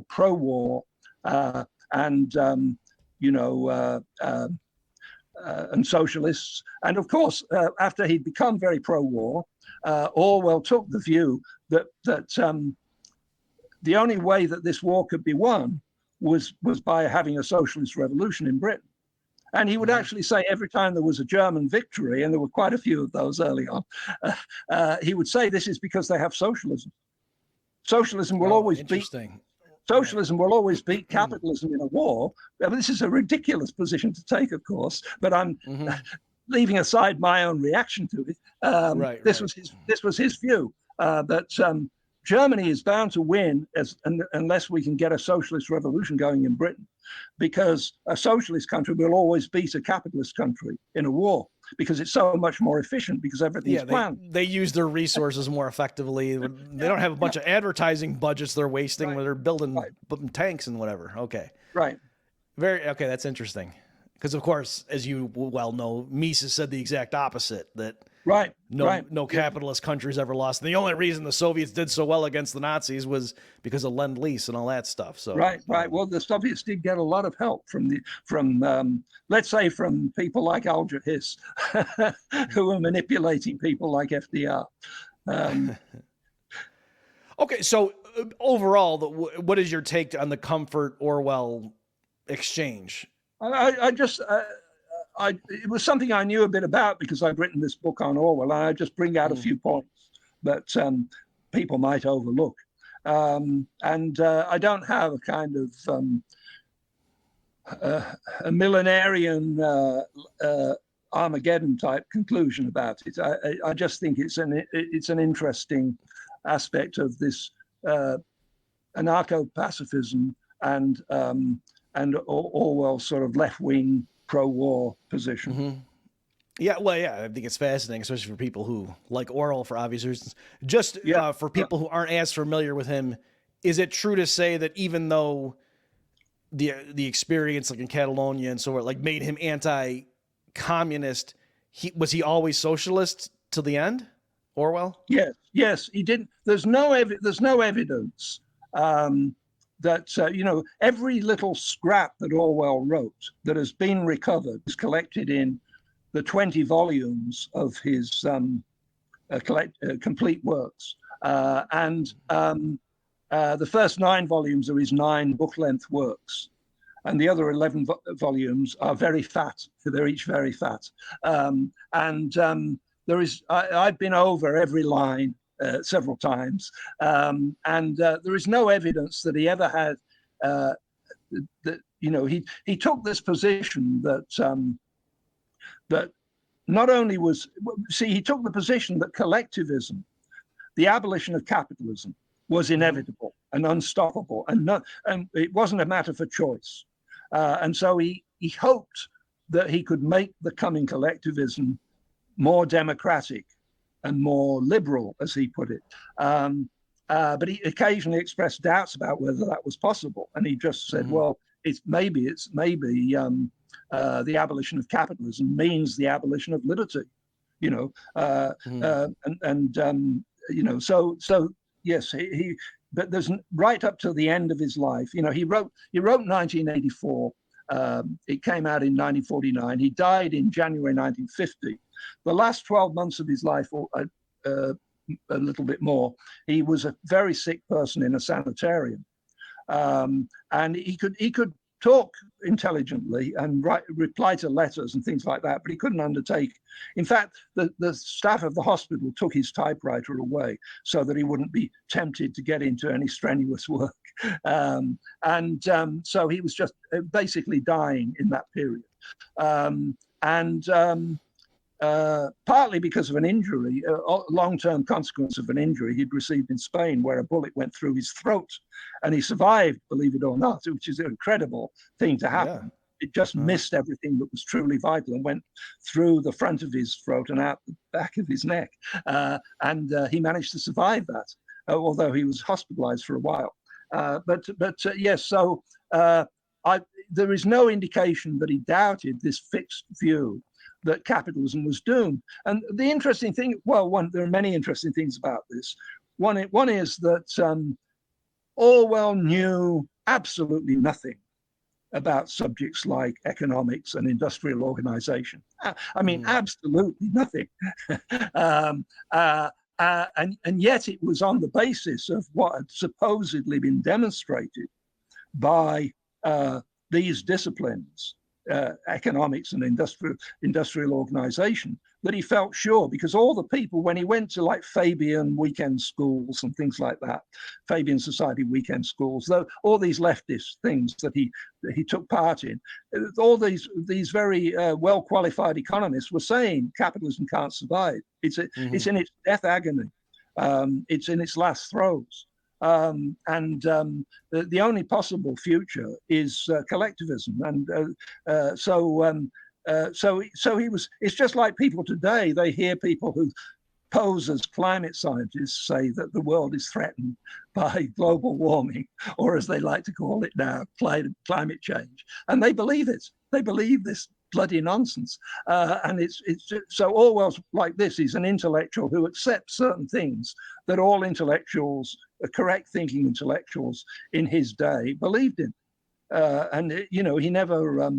pro-war and socialists. And of course, after he'd become very pro-war, Orwell took the view that the only way that this war could be won was by having a socialist revolution in Britain. And he would actually say every time there was a German victory, and there were quite a few of those early on, he would say this is because they have socialism. Socialism will always beat capitalism in a war. I mean, this is a ridiculous position to take, of course, but I'm leaving aside my own reaction to it. This was his view that Germany is bound to win unless we can get a socialist revolution going in Britain, because a socialist country will always beat a capitalist country in a war, because it's so much more efficient, because everything's planned. They use their resources more effectively. They don't have a bunch of advertising budgets they're wasting when they're building tanks and whatever. Okay. Right. Okay, that's interesting. Because, of course, as you well know, Mises said the exact opposite, that no capitalist countries ever lost. And the only reason the Soviets did so well against the Nazis was because of Lend-Lease and all that stuff. So right. Well, the Soviets did get a lot of help from let's say, from people like Albert Hiss, who were manipulating people like FDR. Okay, so overall, what is your take on the Comfort-Orwell exchange? It was something I knew a bit about because I'd written this book on Orwell, and I just bring out a few points that people might overlook. I don't have a kind of a millenarian Armageddon type conclusion about it. I just think it's an interesting aspect of this anarcho-pacifism and Orwell's sort of left-wing pro-war position. Yeah, I think it's fascinating, especially for people who like Orwell for obvious reasons. Just for people who aren't as familiar with him, is it true to say that even though the experience like in Catalonia and so on like made him anti-communist, was he always socialist till the end, Orwell? Yes, he didn't. There's no evidence that every little scrap that Orwell wrote that has been recovered is collected in the 20 volumes of his complete works. The first 9 volumes are his 9 book-length works. And the other 11 volumes are very fat. They're each very fat. I've been over every line several times. There is no evidence that he ever had, he took this position that not only he took the position that collectivism, the abolition of capitalism, was inevitable and unstoppable, and it wasn't a matter for choice. And so he hoped that he could make the coming collectivism more democratic and more liberal, as he put it. But he occasionally expressed doubts about whether that was possible. And he just said, well, it's maybe the abolition of capitalism means the abolition of liberty, so yes, but there's right up to the end of his life, he wrote 1984. It came out in 1949. He died in January 1950. The last 12 months of his life, a little bit more, he was a very sick person in a sanitarium, and he could talk intelligently and reply to letters and things like that, but he couldn't undertake. In fact, the staff of the hospital took his typewriter away so that he wouldn't be tempted to get into any strenuous work. So he was just basically dying in that period. partly because of an injury, a long-term consequence of an injury he'd received in Spain, where a bullet went through his throat, and he survived, believe it or not, which is an incredible thing to happen. Yeah. It just missed everything that was truly vital and went through the front of his throat and out the back of his neck. And he managed to survive that, although he was hospitalized for a while. Yes, so there is no indication that he doubted this fixed view that capitalism was doomed. And the interesting thing, there are many interesting things about this. One is that Orwell knew absolutely nothing about subjects like economics and industrial organization. I mean, absolutely nothing. And yet it was on the basis of what had supposedly been demonstrated by these disciplines, economics and industrial organization, that he felt sure, because all the people, when he went to like Fabian weekend schools and things like that, Fabian Society weekend schools, all these leftist things that he took part in, all these very well-qualified economists were saying capitalism can't survive. It's in its death agony. It's in its last throes. The only possible future is collectivism, and so he was. It's just like people today. They hear people who pose as climate scientists say that the world is threatened by global warming, or as they like to call it now, climate change, and they believe it. They believe this bloody nonsense, and it's so Orwell's like this. He's an intellectual who accepts certain things that all intellectuals, correct thinking intellectuals in his day, believed in. And he never.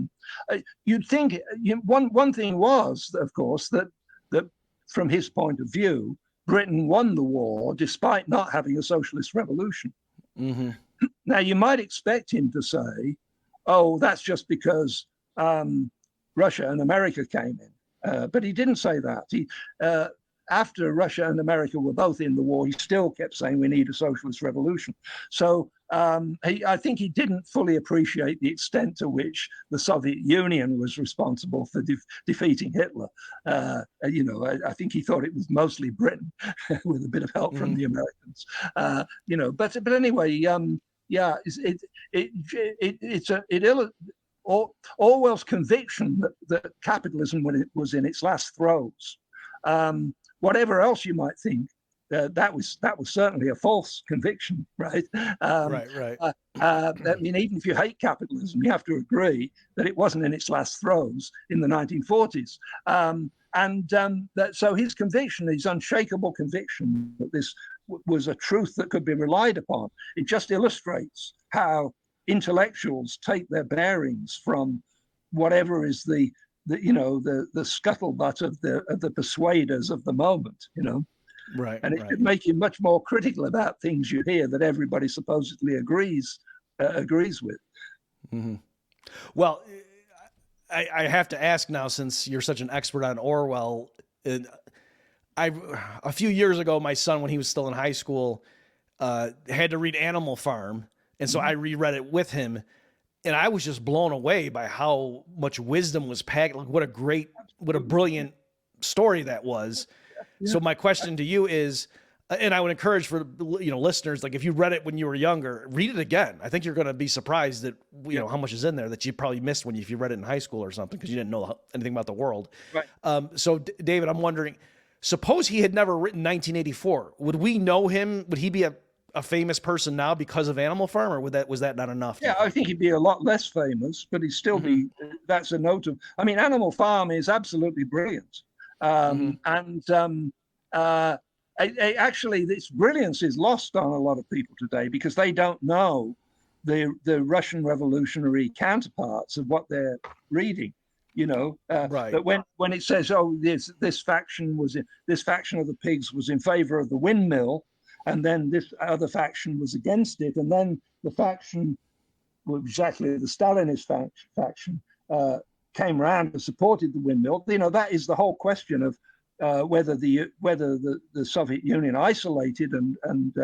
You'd think one thing was, of course, that from his point of view, Britain won the war despite not having a socialist revolution. Mm-hmm. Now you might expect him to say, "Oh, that's just because Russia and America came in," but he didn't say that. After Russia and America were both in the war, he still kept saying we need a socialist revolution. So I think he didn't fully appreciate the extent to which the Soviet Union was responsible for defeating Hitler. I think he thought it was mostly Britain, with a bit of help from the Americans. But anyway, Orwell's conviction that capitalism, when it was in its last throes, whatever else you might think, that was certainly a false conviction, right? Right. I mean, even if you hate capitalism, you have to agree that it wasn't in its last throes in the 1940s. So his conviction, his unshakable conviction that this was a truth that could be relied upon, it just illustrates how intellectuals take their bearings from whatever is the scuttlebutt of the persuaders of the moment, Right. And it could make you much more critical about things you hear that everybody supposedly agrees with. Mm-hmm. Well, I have to ask now, since you're such an expert on Orwell, a few years ago, my son, when he was still in high school, had to read Animal Farm, and so I reread it with him. And I was just blown away by how much wisdom was packed. Like what a brilliant story that was. Yeah. So my question to you is, and I would encourage for listeners, like if you read it when you were younger, read it again. I think you're going to be surprised that how much is in there that you probably missed if you read it in high school or something because you didn't know anything about the world. Right. So David, I'm wondering, suppose he had never written 1984. Would we know him? Would he be a famous person now because of Animal Farm, or was that not enough? Yeah, I think he'd be a lot less famous, but he'd still be. That's a note of. I mean, Animal Farm is absolutely brilliant, actually, this brilliance is lost on a lot of people today because they don't know the Russian revolutionary counterparts of what they're reading. Right. That when it says, "Oh, this faction of the pigs was in favor of the windmill," and then this other faction was against it, and then the faction, exactly the Stalinist faction, came around and supported the windmill. That is the whole question of whether the Soviet Union, isolated and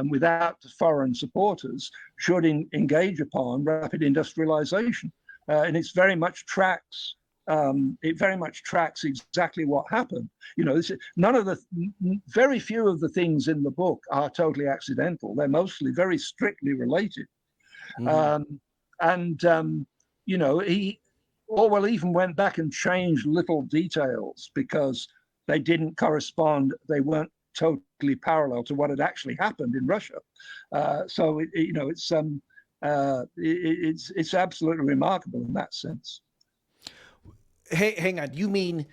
without foreign supporters, should engage upon rapid industrialization, and it's very much tracks it very much tracks exactly what happened. Very few of the things in the book are totally accidental. They're mostly very strictly related. Orwell even went back and changed little details because they didn't correspond. They weren't totally parallel to what had actually happened in Russia. It's absolutely remarkable in that sense. Hey, hang on. You mean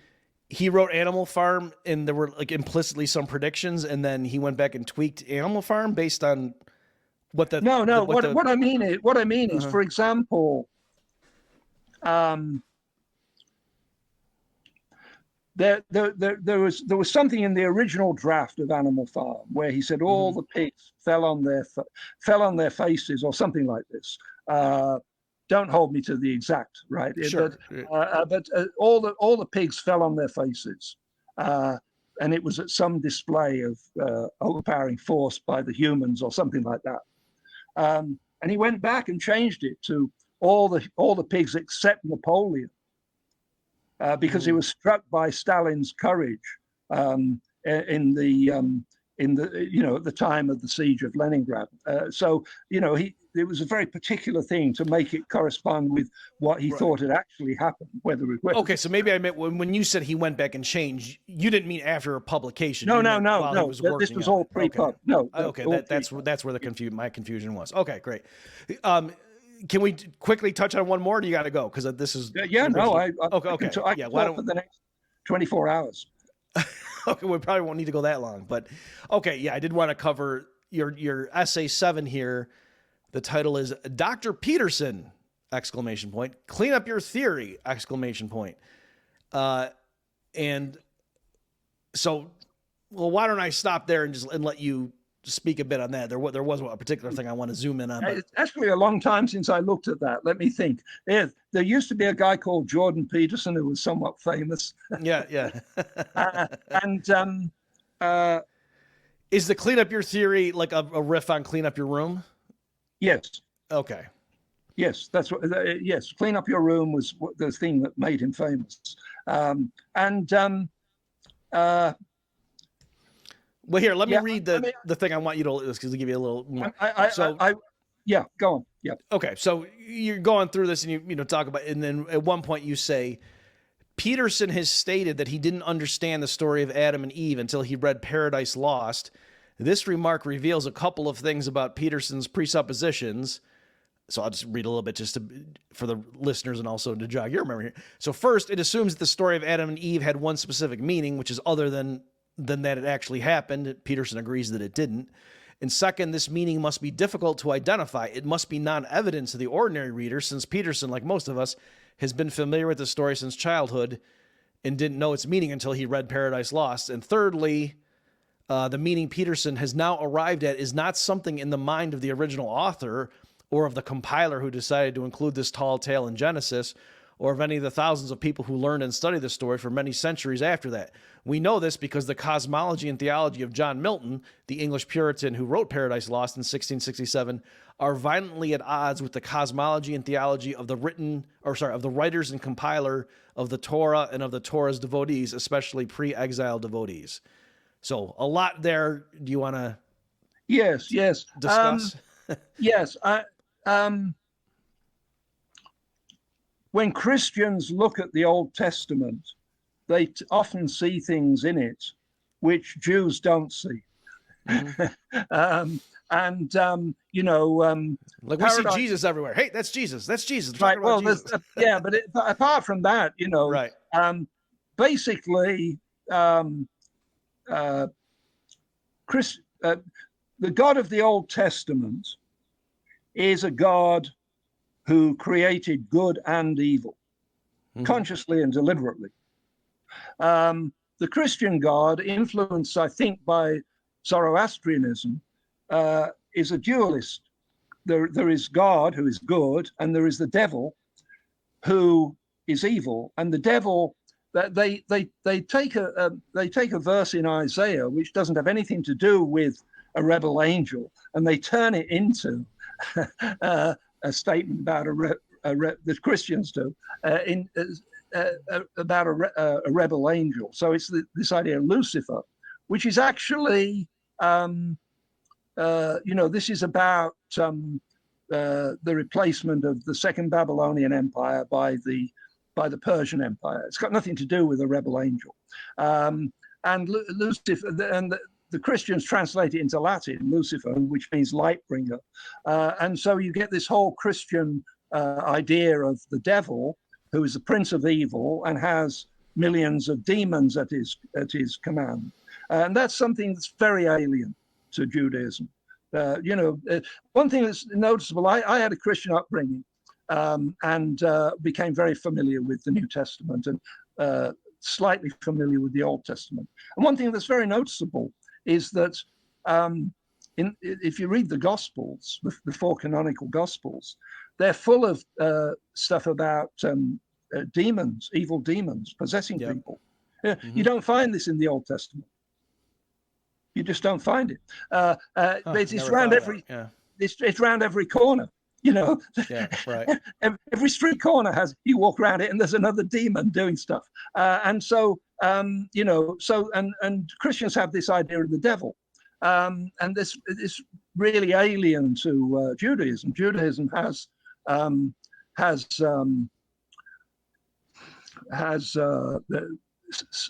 he wrote Animal Farm and there were like implicitly some predictions, and then he went back and tweaked Animal Farm based on what the what I mean is, for example, there was something in the original draft of Animal Farm where he said all the pigs fell on their faces or something like this. Don't hold me to the exact right, sure. but all the pigs fell on their faces, and it was at some display of overpowering force by the humans or something like that. And he went back and changed it to all the pigs except Napoleon, because he was struck by Stalin's courage at the time of the siege of Leningrad. It was a very particular thing to make it correspond with what he thought had actually happened. Okay, so maybe I meant when you said he went back and changed, you didn't mean after a publication. No. This was all pre-pub. Okay. No. Okay, that's where my confusion was. Okay, great. Can we quickly touch on one more? Or do you got to go? Because this is I can talk for the next 24 hours. Okay, we probably won't need to go that long, but okay, yeah, I did want to cover your essay 7 here. The title is Dr. Peterson! Clean up your theory! And so, well, why don't I stop there and let you speak a bit on that? There was a particular thing I want to zoom in on. It's actually a long time since I looked at that. Let me think. Yeah, there used to be a guy called Jordan Peterson who was somewhat famous. Yeah. Is the clean up your theory like a riff on clean up your room? Yes. Okay. Yes, that's what. Yes, clean up your room was the thing that made him famous. Well, here, let me read the thing I want you to, because to give you a little more. Go on. Yeah. Okay, so you're going through this and you talk about, and then at one point you say, Peterson has stated that he didn't understand the story of Adam and Eve until he read Paradise Lost. This remark reveals a couple of things about Peterson's presuppositions. So I'll just read a little bit for the listeners and also to jog your memory here. So first, it assumes that the story of Adam and Eve had one specific meaning, which is other than that it actually happened. Peterson agrees that it didn't. And second, this meaning must be difficult to identify. It must be non-evident to the ordinary reader, since Peterson, like most of us, has been familiar with the story since childhood and didn't know its meaning until he read Paradise Lost. And thirdly, the meaning Peterson has now arrived at is not something in the mind of the original author or of the compiler who decided to include this tall tale in Genesis, or of any of the thousands of people who learned and studied the story for many centuries after that. We know this because the cosmology and theology of John Milton, the English Puritan who wrote Paradise Lost in 1667, are violently at odds with the cosmology and theology of the writers and compiler of the Torah and of the Torah's devotees, especially pre-exile devotees. So a lot there. Do you want to? Yes. Discuss. Yes. When Christians look at the Old Testament, they often see things in it which Jews don't see. Mm-hmm. Like we see Jesus everywhere. Hey, that's Jesus. That's Jesus. Right. Well, Jesus. But apart from that, right. Basically, the God of the Old Testament is a God who created good and evil, consciously and deliberately. The Christian God, influenced, I think, by Zoroastrianism, is a dualist. There is God, who is good, and there is the devil, who is evil. And the devil, they take a verse in Isaiah which doesn't have anything to do with a rebel angel, and they turn it into a statement about the Christians do. a rebel angel. So it's this idea of Lucifer, which is actually, this is about the replacement of the Second Babylonian Empire by the Persian Empire. It's got nothing to do with a rebel angel. And Lucifer, and the Christians translate it into Latin, Lucifer, which means light bringer. And so you get this whole Christian idea of the devil, who is the prince of evil and has millions of demons at his command. And that's something that's very alien to Judaism. One thing that's noticeable, I had a Christian upbringing and became very familiar with the New Testament and slightly familiar with the Old Testament. And one thing that's very noticeable is that if you read the Gospels, the four canonical Gospels, they're full of stuff about demons, evil demons possessing people. Mm-hmm. You don't find this in the Old Testament. You just don't find it. It's around it's around every corner. Yeah, right. Every street corner you walk around it, and there's another demon doing stuff. And Christians have this idea of the devil, and this is really alien to Judaism. Judaism has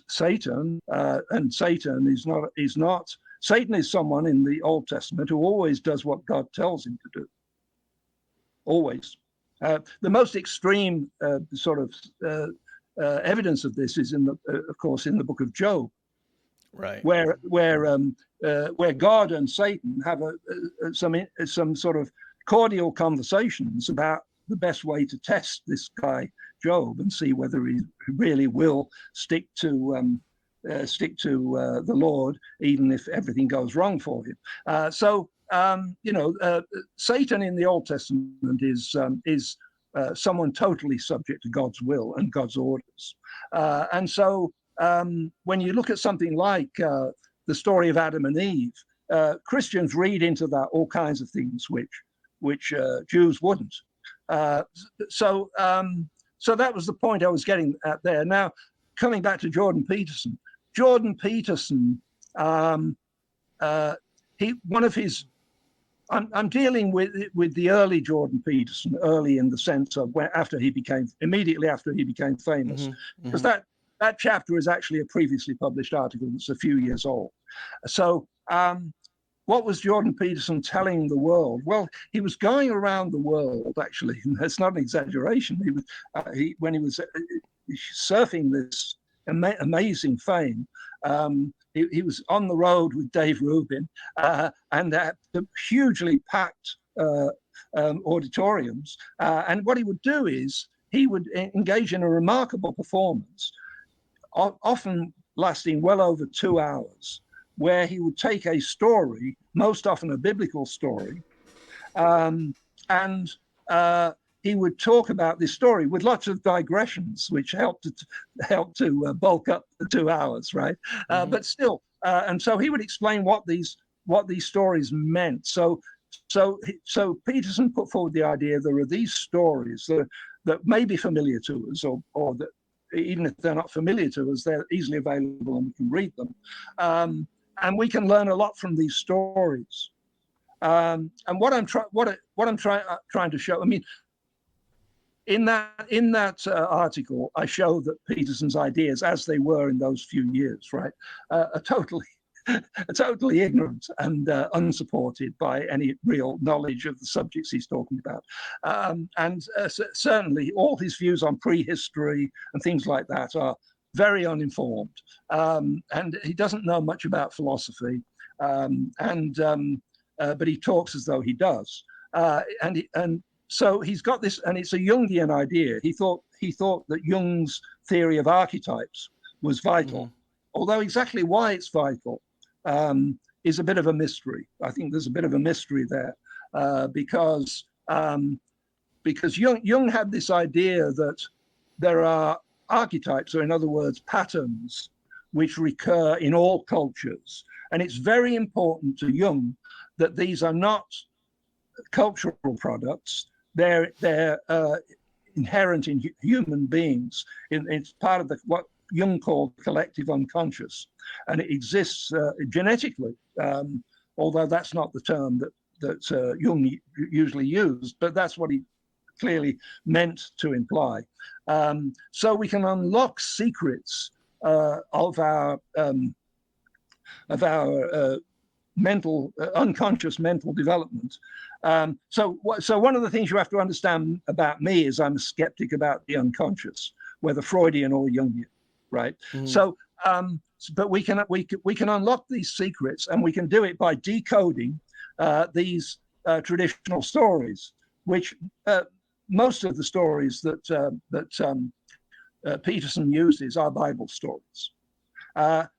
Satan, and Satan is not. Satan is someone in the Old Testament who always does what God tells him to do. Always. The most extreme evidence of this is of course, in the book of Job, right? Where God and Satan have some sort of cordial conversations about the best way to test this guy Job and see whether he really will stick to the Lord, even if everything goes wrong for him. Satan in the Old Testament is someone totally subject to God's will and God's orders. When you look at something like the story of Adam and Eve, Christians read into that all kinds of things which Jews wouldn't. So that was the point I was getting at there. Now, coming back to Jordan Peterson, I'm dealing with the early Jordan Peterson, early in the sense of immediately after he became famous, because that chapter is actually a previously published article that's a few years old. So what was Jordan Peterson telling the world? Well, he was going around the world, actually, and that's not an exaggeration. When he was surfing this amazing fame, he was on the road with Dave Rubin and at hugely packed auditoriums. And what he would do is he would engage in a remarkable performance, often lasting well over 2 hours, where he would take a story, most often a biblical story, and he would talk about this story with lots of digressions, which helped to bulk up the 2 hours, right? But still, and so he would explain what these stories meant. So Peterson put forward the idea there are these stories that may be familiar to us, or that even if they're not familiar to us, they're easily available and we can read them, and we can learn a lot from these stories. And what I'm trying to show, I mean, in that article, I show that Peterson's ideas, as they were in those few years, right, are totally ignorant and unsupported by any real knowledge of the subjects he's talking about. Certainly, all his views on prehistory and things like that are very uninformed. And he doesn't know much about philosophy, but he talks as though he does. So he's got this, and it's a Jungian idea. He thought that Jung's theory of archetypes was vital, although exactly why it's vital is a bit of a mystery. I think there's a bit of a mystery there because Jung had this idea that there are archetypes, or in other words, patterns, which recur in all cultures, and it's very important to Jung that these are not cultural products. They're inherent in human beings. It's part of what Jung called collective unconscious, and it exists genetically. Although that's not the term that Jung usually used, but that's what he clearly meant to imply. So we can unlock secrets of our unconscious mental development. So one of the things you have to understand about me is I'm a skeptic about the unconscious, whether Freudian or Jungian, right? Mm. So, but we can unlock these secrets, and we can do it by decoding these traditional stories, which most of the stories that Peterson uses are Bible stories. And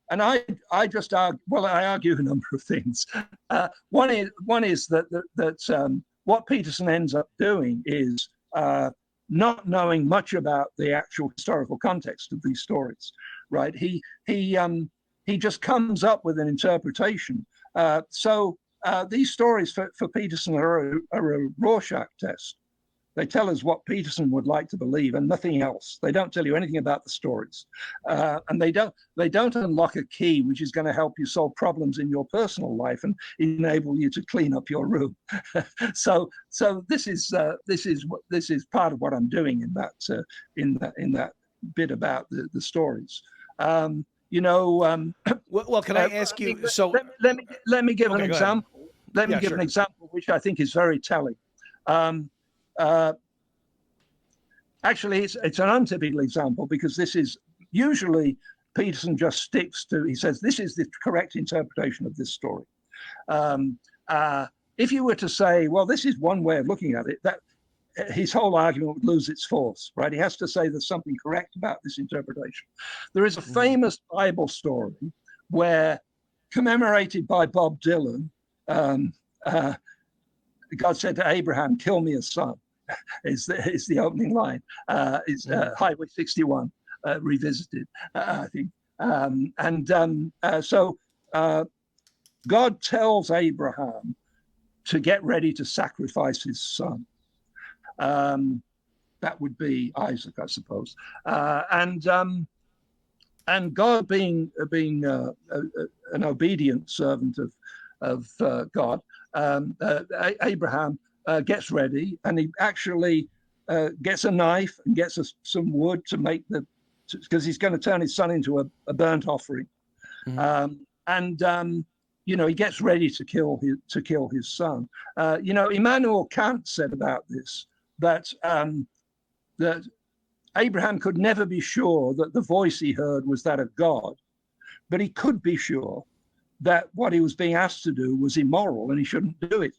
I just argue, well, I argue a number of things. One is that what Peterson ends up doing is not knowing much about the actual historical context of these stories, right? He just comes up with an interpretation. So these stories for Peterson are a Rorschach test. They tell us what Peterson would like to believe and nothing else. They don't tell you anything about the stories, and they don't unlock a key which is going to help you solve problems in your personal life and enable you to clean up your room. So this is part of what I'm doing in that bit about the stories. Well, can I ask you? So let me give an example. Let me give an example which I think is very telling. Actually, it's an untypical example, because this is usually Peterson just sticks to, he says, this is the correct interpretation of this story. If you were to say, well, this is one way of looking at it, that his whole argument would lose its force, right? He has to say there's something correct about this interpretation. There is a famous Bible story where, commemorated by Bob Dylan, God said to Abraham, "Kill me a son," is the opening line. It's Highway 61 revisited, I think. So God tells Abraham to get ready to sacrifice his son. That would be Isaac, I suppose. And God, being an obedient servant of God, Abraham gets ready, and he actually gets a knife and gets some wood to make because he's going to turn his son into a burnt offering. He gets ready to kill his son. Immanuel Kant said about this that Abraham could never be sure that the voice he heard was that of God, but he could be sure that what he was being asked to do was immoral and he shouldn't do it.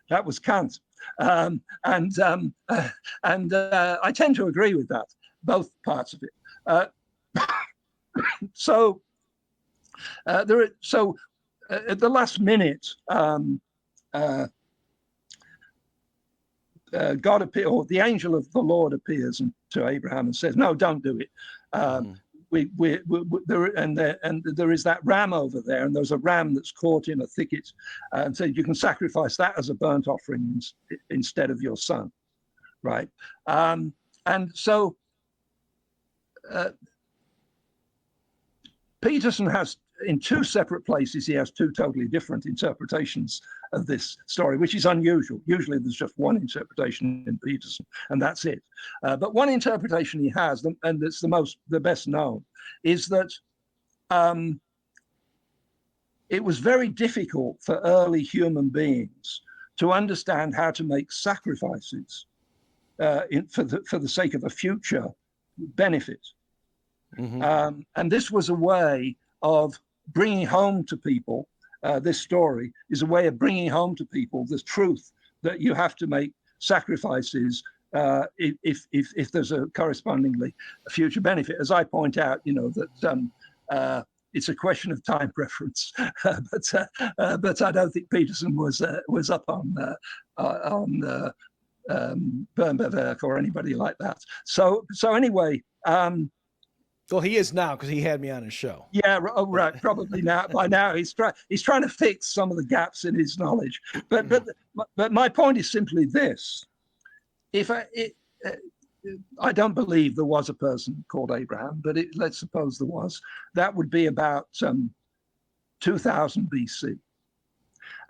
That was Kant. And I tend to agree with that, both parts of it. So at the last minute, God appears, or the angel of the Lord appears to Abraham and says, "No, don't do it. There is that ram over there, and there's a ram that's caught in a thicket, and so you can sacrifice that as a burnt offering instead of your son," right? And so Peterson has, in two separate places, he has two totally different interpretations of this story, which is unusual. Usually there's just one interpretation in Peterson, and that's it. But one interpretation he has, and it's the best known, is that it was very difficult for early human beings to understand how to make sacrifices for the sake of a future benefit. And this was a way of bringing home to people, this story is a way of bringing home to people the truth that you have to make sacrifices if there's a correspondingly future benefit. As I point out, that it's a question of time preference, but I don't think Peterson was up on Bernberg or anybody like that. So anyway. Well, he is now, because he had me on his show. Yeah, right. Probably now. By now, he's trying to fix some of the gaps in his knowledge. But my point is simply this: if I don't believe there was a person called Abraham, but let's suppose there was. That would be about 2000 BC.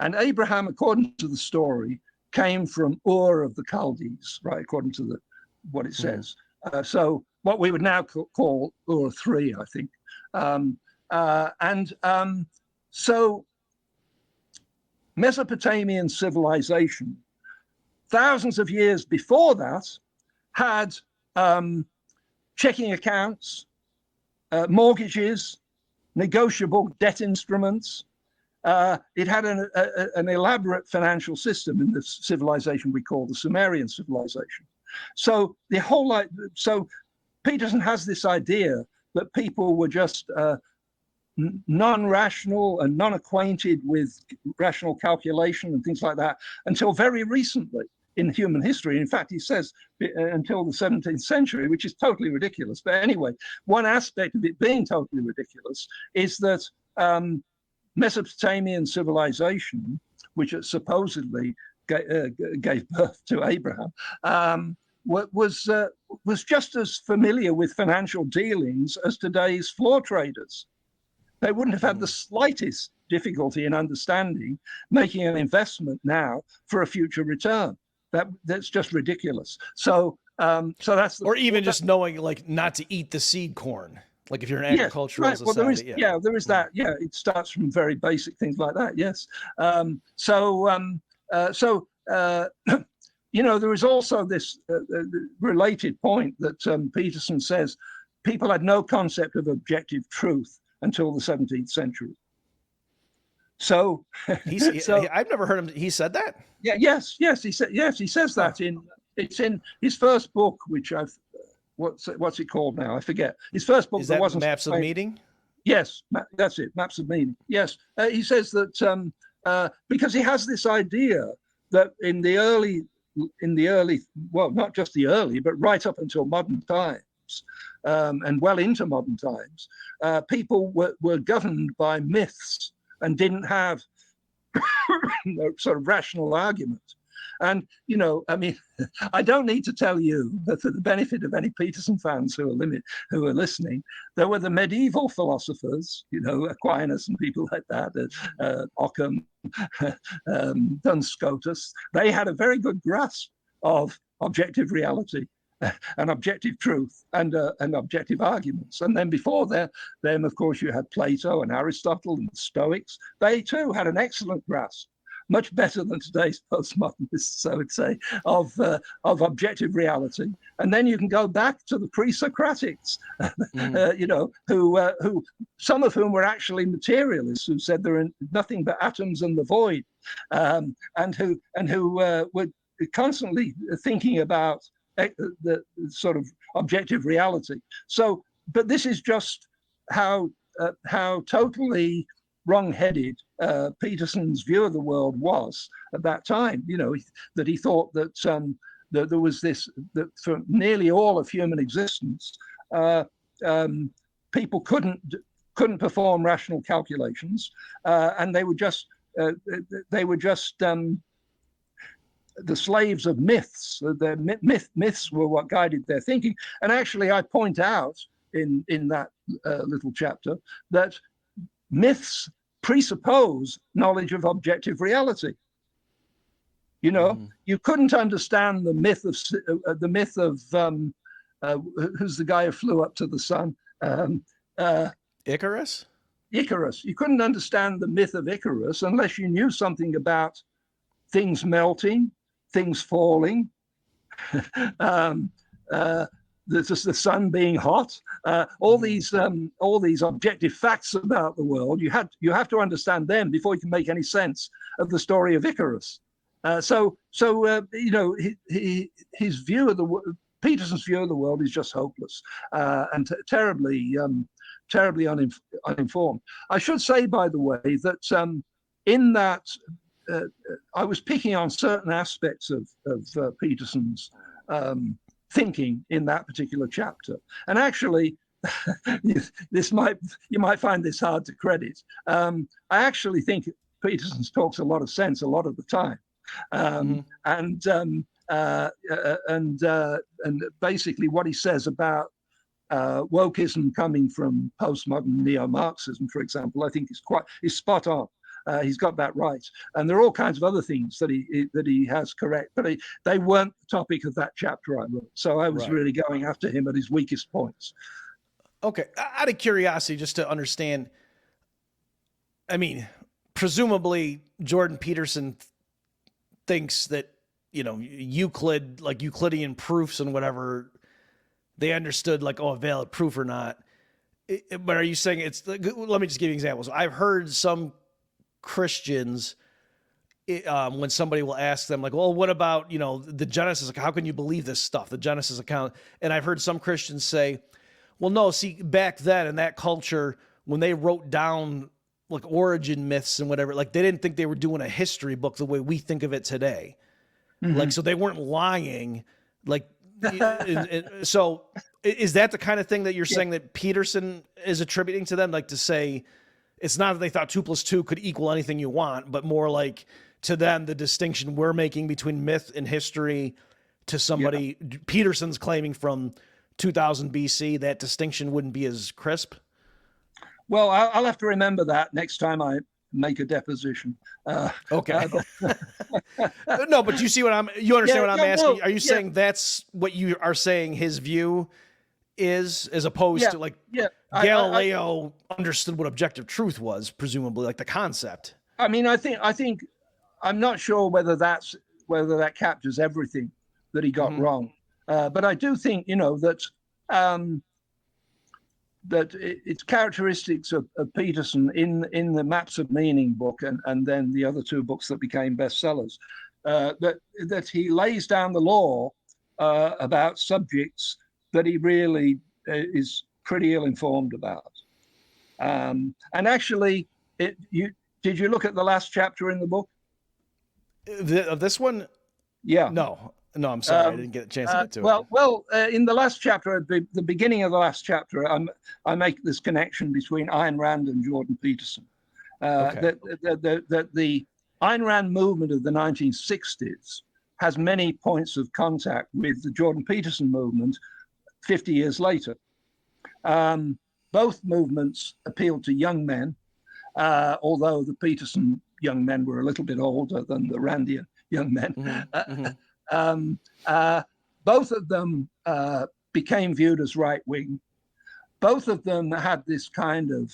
And Abraham, according to the story, came from Ur of the Chaldees, right? According to what it says. So what we would now call Ur 3, I think. So Mesopotamian civilization, thousands of years before that, had checking accounts, mortgages, negotiable debt instruments. It had an elaborate financial system in the civilization we call the Sumerian civilization. So so Peterson has this idea that people were just non-rational and non-acquainted with rational calculation and things like that until very recently in human history. In fact, he says until the 17th century, which is totally ridiculous. But anyway, one aspect of it being totally ridiculous is that Mesopotamian civilization, which supposedly gave birth to Abraham, was just as familiar with financial dealings as today's floor traders. They wouldn't have had the slightest difficulty in understanding making an investment now for a future return. That's just ridiculous. So that's or even just knowing like not to eat the seed corn. Like if you're an agricultural society. Well, there is that. Yeah, it starts from very basic things like that. Yes. There is also this related point that Peterson says people had no concept of objective truth until the 17th century. So I've never heard him. He said that. Yeah. Yes. He says that it's in his first book, which what's it called now? I forget. His first book. Is that wasn't Maps of Meaning? Yes, that's it. Maps of Meaning. Yes. He says that because he has this idea that in the early, well, not just the early, but right up until modern times, and well into modern times, people were governed by myths and didn't have sort of rational argument. And, I mean, I don't need to tell you that for the benefit of any Peterson fans who are listening, there were the medieval philosophers, Aquinas and people like that, Occam, Duns Scotus. They had a very good grasp of objective reality and objective truth and objective arguments. And then before them, of course, you had Plato and Aristotle and the Stoics. They too had an excellent grasp, much better than today's postmodernists, I would say, of objective reality. And then you can go back to the pre-Socratics, who some of whom were actually materialists, who said there are nothing but atoms and the void, and who were constantly thinking about the sort of objective reality. So, but this is just how totally wrong-headed Peterson's view of the world was at that time. That he thought that that there was this, that for nearly all of human existence, people couldn't perform rational calculations, and they were just the slaves of myths. Myths were what guided their thinking. And actually, I point out in that little chapter that myths presuppose knowledge of objective reality. You couldn't understand the myth of who's the guy who flew up to the sun? Icarus. You couldn't understand the myth of Icarus unless you knew something about things melting, things falling, the sun being hot, all these objective facts about the world. You have to understand them before you can make any sense of the story of Icarus. So his view of Peterson's view of the world is just hopeless and terribly uninformed. I should say, by the way, that in that I was picking on certain aspects of Peterson's thinking in that particular chapter, and actually, you might find this hard to credit. I actually think Peterson talks a lot of sense a lot of the time, and and basically what he says about wokeism coming from postmodern neo-Marxism, for example, I think is spot on. He's got that right, and there are all kinds of other things that he has correct, but they weren't the topic of that chapter I wrote. So I was really going after him at his weakest points. Okay, out of curiosity, just to understand, I mean, presumably Jordan Peterson thinks that, you know, Euclid, like Euclidean proofs and whatever, they understood like, oh, a valid proof or not. But are you saying it's, let me just give you examples. I've heard some Christians, when somebody will ask them like, well, what about, you know, the Genesis, how can you believe this stuff, the Genesis account? And I've heard some Christians say, well, no, see, back then in that culture, when they wrote down like origin myths and whatever, like they didn't think they were doing a history book the way we think of it today. Mm-hmm. Like, so they weren't lying. Like, so is that the kind of thing that you're saying that Peterson is attributing to them? Like to say, it's not that they thought 2 + 2 could equal anything you want, but more like to them, the distinction we're making between myth and history to somebody Peterson's claiming from 2000 BC, that distinction wouldn't be as crisp? Well, I'll have to remember that next time I make a deposition. Okay. No, but you see what you understand what I'm asking? No, are you saying that's what you are saying his view is, as opposed to like Galileo understood what objective truth was, presumably, like the concept? I mean, I think I'm not sure whether that captures everything that he got wrong. But I do think, you know, that it's characteristics of Peterson in the Maps of Meaning book and then the other 2 books that became bestsellers, that he lays down the law about subjects that he really is pretty ill-informed about. And actually, did you look at the last chapter in the book? Of this one? Yeah. No, I'm sorry. I didn't get a chance to get to it. Well, in the last chapter, at the beginning of the last chapter, I make this connection between Ayn Rand and Jordan Peterson. That the Ayn Rand movement of the 1960s has many points of contact with the Jordan Peterson movement 50 years later. Both movements appealed to young men, although the Peterson young men were a little bit older than the Randian young men. Both of them became viewed as right-wing. Both of them had this kind of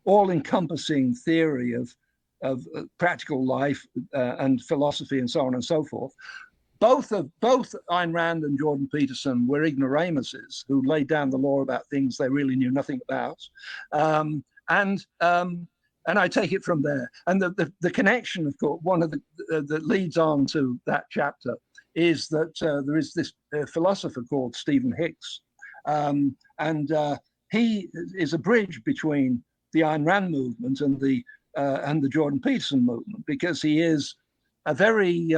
all-encompassing theory of practical life and philosophy and so on and so forth. Both Ayn Rand and Jordan Peterson were ignoramuses who laid down the law about things they really knew nothing about. And I take it from there. And the connection, of course, one of that leads on to that chapter is that there is this philosopher called Stephen Hicks. And he is a bridge between the Ayn Rand movement and the Jordan Peterson movement, because he is a very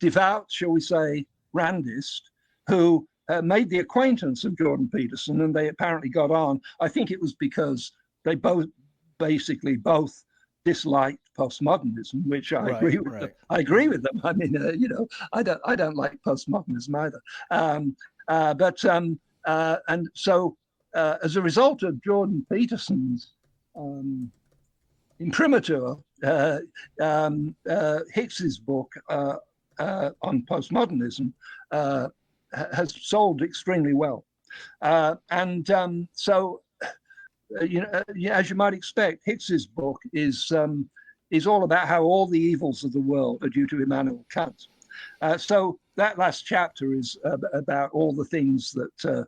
devout, shall we say, Randist who made the acquaintance of Jordan Peterson, and they apparently got on. I think it was because they both disliked postmodernism, which I agree with. Right. I agree with them. I mean, you know, I don't like postmodernism either. And so, as a result of Jordan Peterson's imprimatur, Hicks's book on postmodernism has sold extremely well, so. As you might expect, Hicks's book is all about how all the evils of the world are due to Immanuel Kant. So that last chapter is about all the things that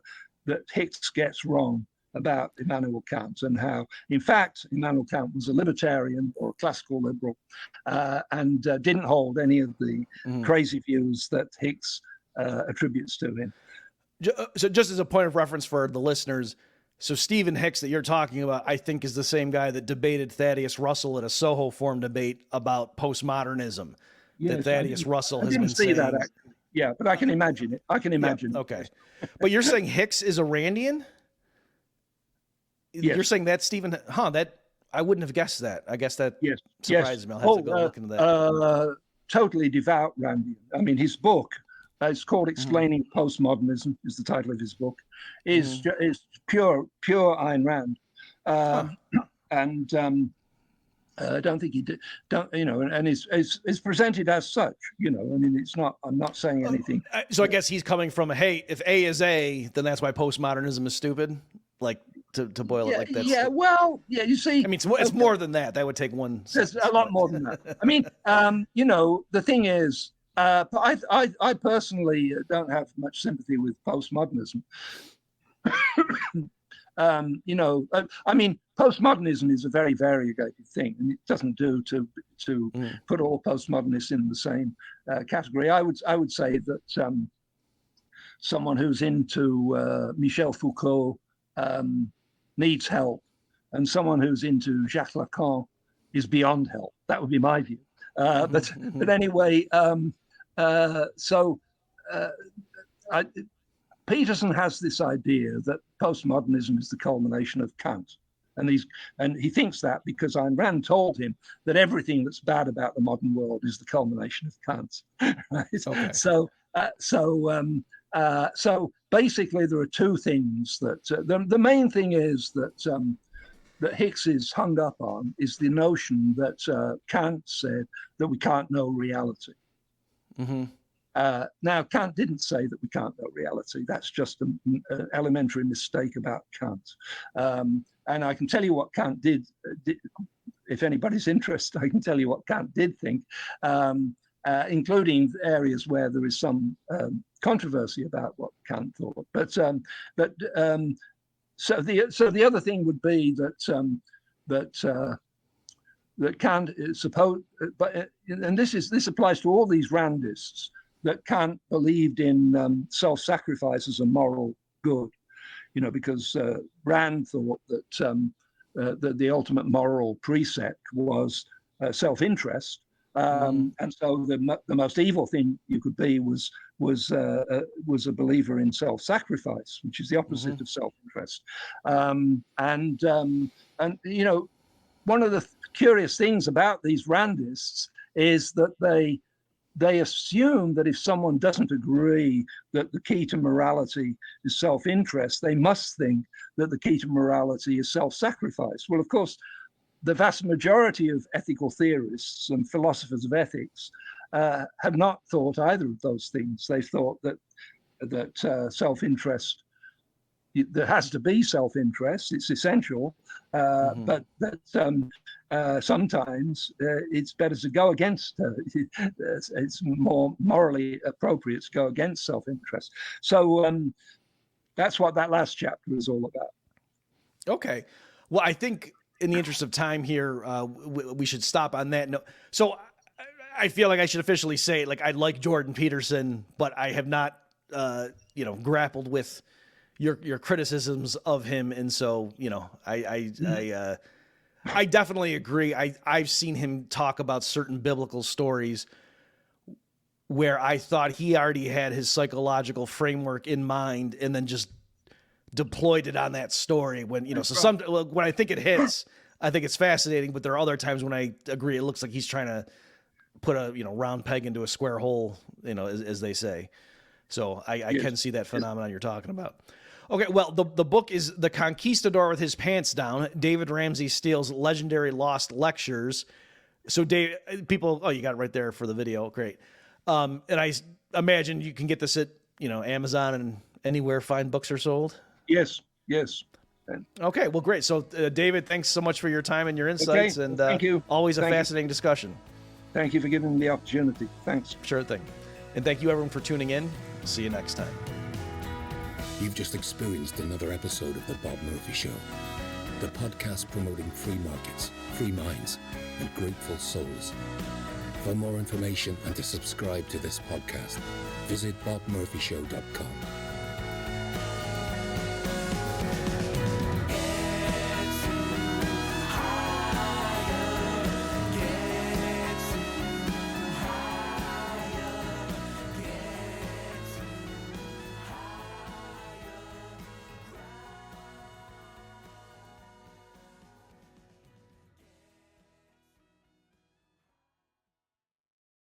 Hicks gets wrong about Immanuel Kant, and how, in fact, Immanuel Kant was a libertarian or a classical liberal, and didn't hold any of the crazy views that Hicks attributes to him. So just as a point of reference for the listeners, so Stephen Hicks that you're talking about, I think, is the same guy that debated Thaddeus Russell at a Soho Forum debate about postmodernism. Yes, that Thaddeus Russell has been saying. That, actually. Yeah, but I can imagine it. Yeah, okay. But you're saying Hicks is a Randian? Yes. You're saying that Stephen, that I wouldn't have guessed that. I guess that surprises me. I'll have to go look into that. totally devout Randian. I mean, his book, it's called Explaining Postmodernism, is the title of his book, is pure Ayn Rand. And I don't think he did, and it's presented as such, I mean, it's not, I'm not saying anything. So I guess he's coming from, hey, if A is A, then that's why postmodernism is stupid. Like to boil it like that. Yeah, well, yeah, you see. I mean, it's more than that. That would take one. There's a lot more than that. I mean, the thing is, I personally don't have much sympathy with postmodernism. I mean, postmodernism is a very variegated thing, and it doesn't do to put all postmodernists in the same category. I would say that someone who's into Michel Foucault needs help, and someone who's into Jacques Lacan is beyond help. That would be my view. But anyway, Peterson has this idea that postmodernism is the culmination of Kant. And he thinks that because Ayn Rand told him that everything that's bad about the modern world is the culmination of Kant. Right? Okay. So basically, there are two things that the main thing is that Hicks is hung up on is the notion that Kant said that we can't know reality. Mm-hmm. Now, Kant didn't say that we can't know reality. That's just an elementary mistake about Kant. And I can tell you what Kant did. If anybody's interested, I can tell you what Kant did think, including areas where there is some controversy about what Kant thought. So the other thing would be that Kant is supposed, and this applies to all these Randists, that Kant believed in self-sacrifice as a moral good, because Rand thought that the ultimate moral precept was self-interest, and so the most evil thing you could be was a believer in self-sacrifice, which is the opposite of self-interest. And one of the curious things about these Randists is that they assume that if someone doesn't agree that the key to morality is self-interest, they must think that the key to morality is self-sacrifice. Well, of course, the vast majority of ethical theorists and philosophers of ethics have not thought either of those things. They thought that self-interest, there has to be self-interest, it's essential, but that sometimes it's better to go against, it's more morally appropriate to go against self-interest. So that's what that last chapter is all about. Okay. Well, I think in the interest of time here, we should stop on that note. So I feel like I should officially say, like, I like Jordan Peterson, but I have not, grappled with your criticisms of him. And so, I definitely agree. I've seen him talk about certain biblical stories where I thought he already had his psychological framework in mind and then just deployed it on that story when, when I think it hits, I think it's fascinating, but there are other times when I agree. It looks like he's trying to put a, round peg into a square hole, as they say. So I can see that phenomenon you're talking about. Okay, well, the book is The Conquistador with His Pants Down, David Ramsay Steele's legendary lost lectures. So, Dave, you got it right there for the video. Great. And I imagine you can get this at, Amazon and anywhere fine books are sold? Yes. Okay, well, great. So, David, thanks so much for your time and your insights. Okay. And thank you. Always a fascinating discussion. Thank you for giving me the opportunity. Thanks. Sure thing. And thank you, everyone, for tuning in. See you next time. You've just experienced another episode of The Bob Murphy Show, the podcast promoting free markets, free minds, and grateful souls. For more information and to subscribe to this podcast, visit bobmurphyshow.com.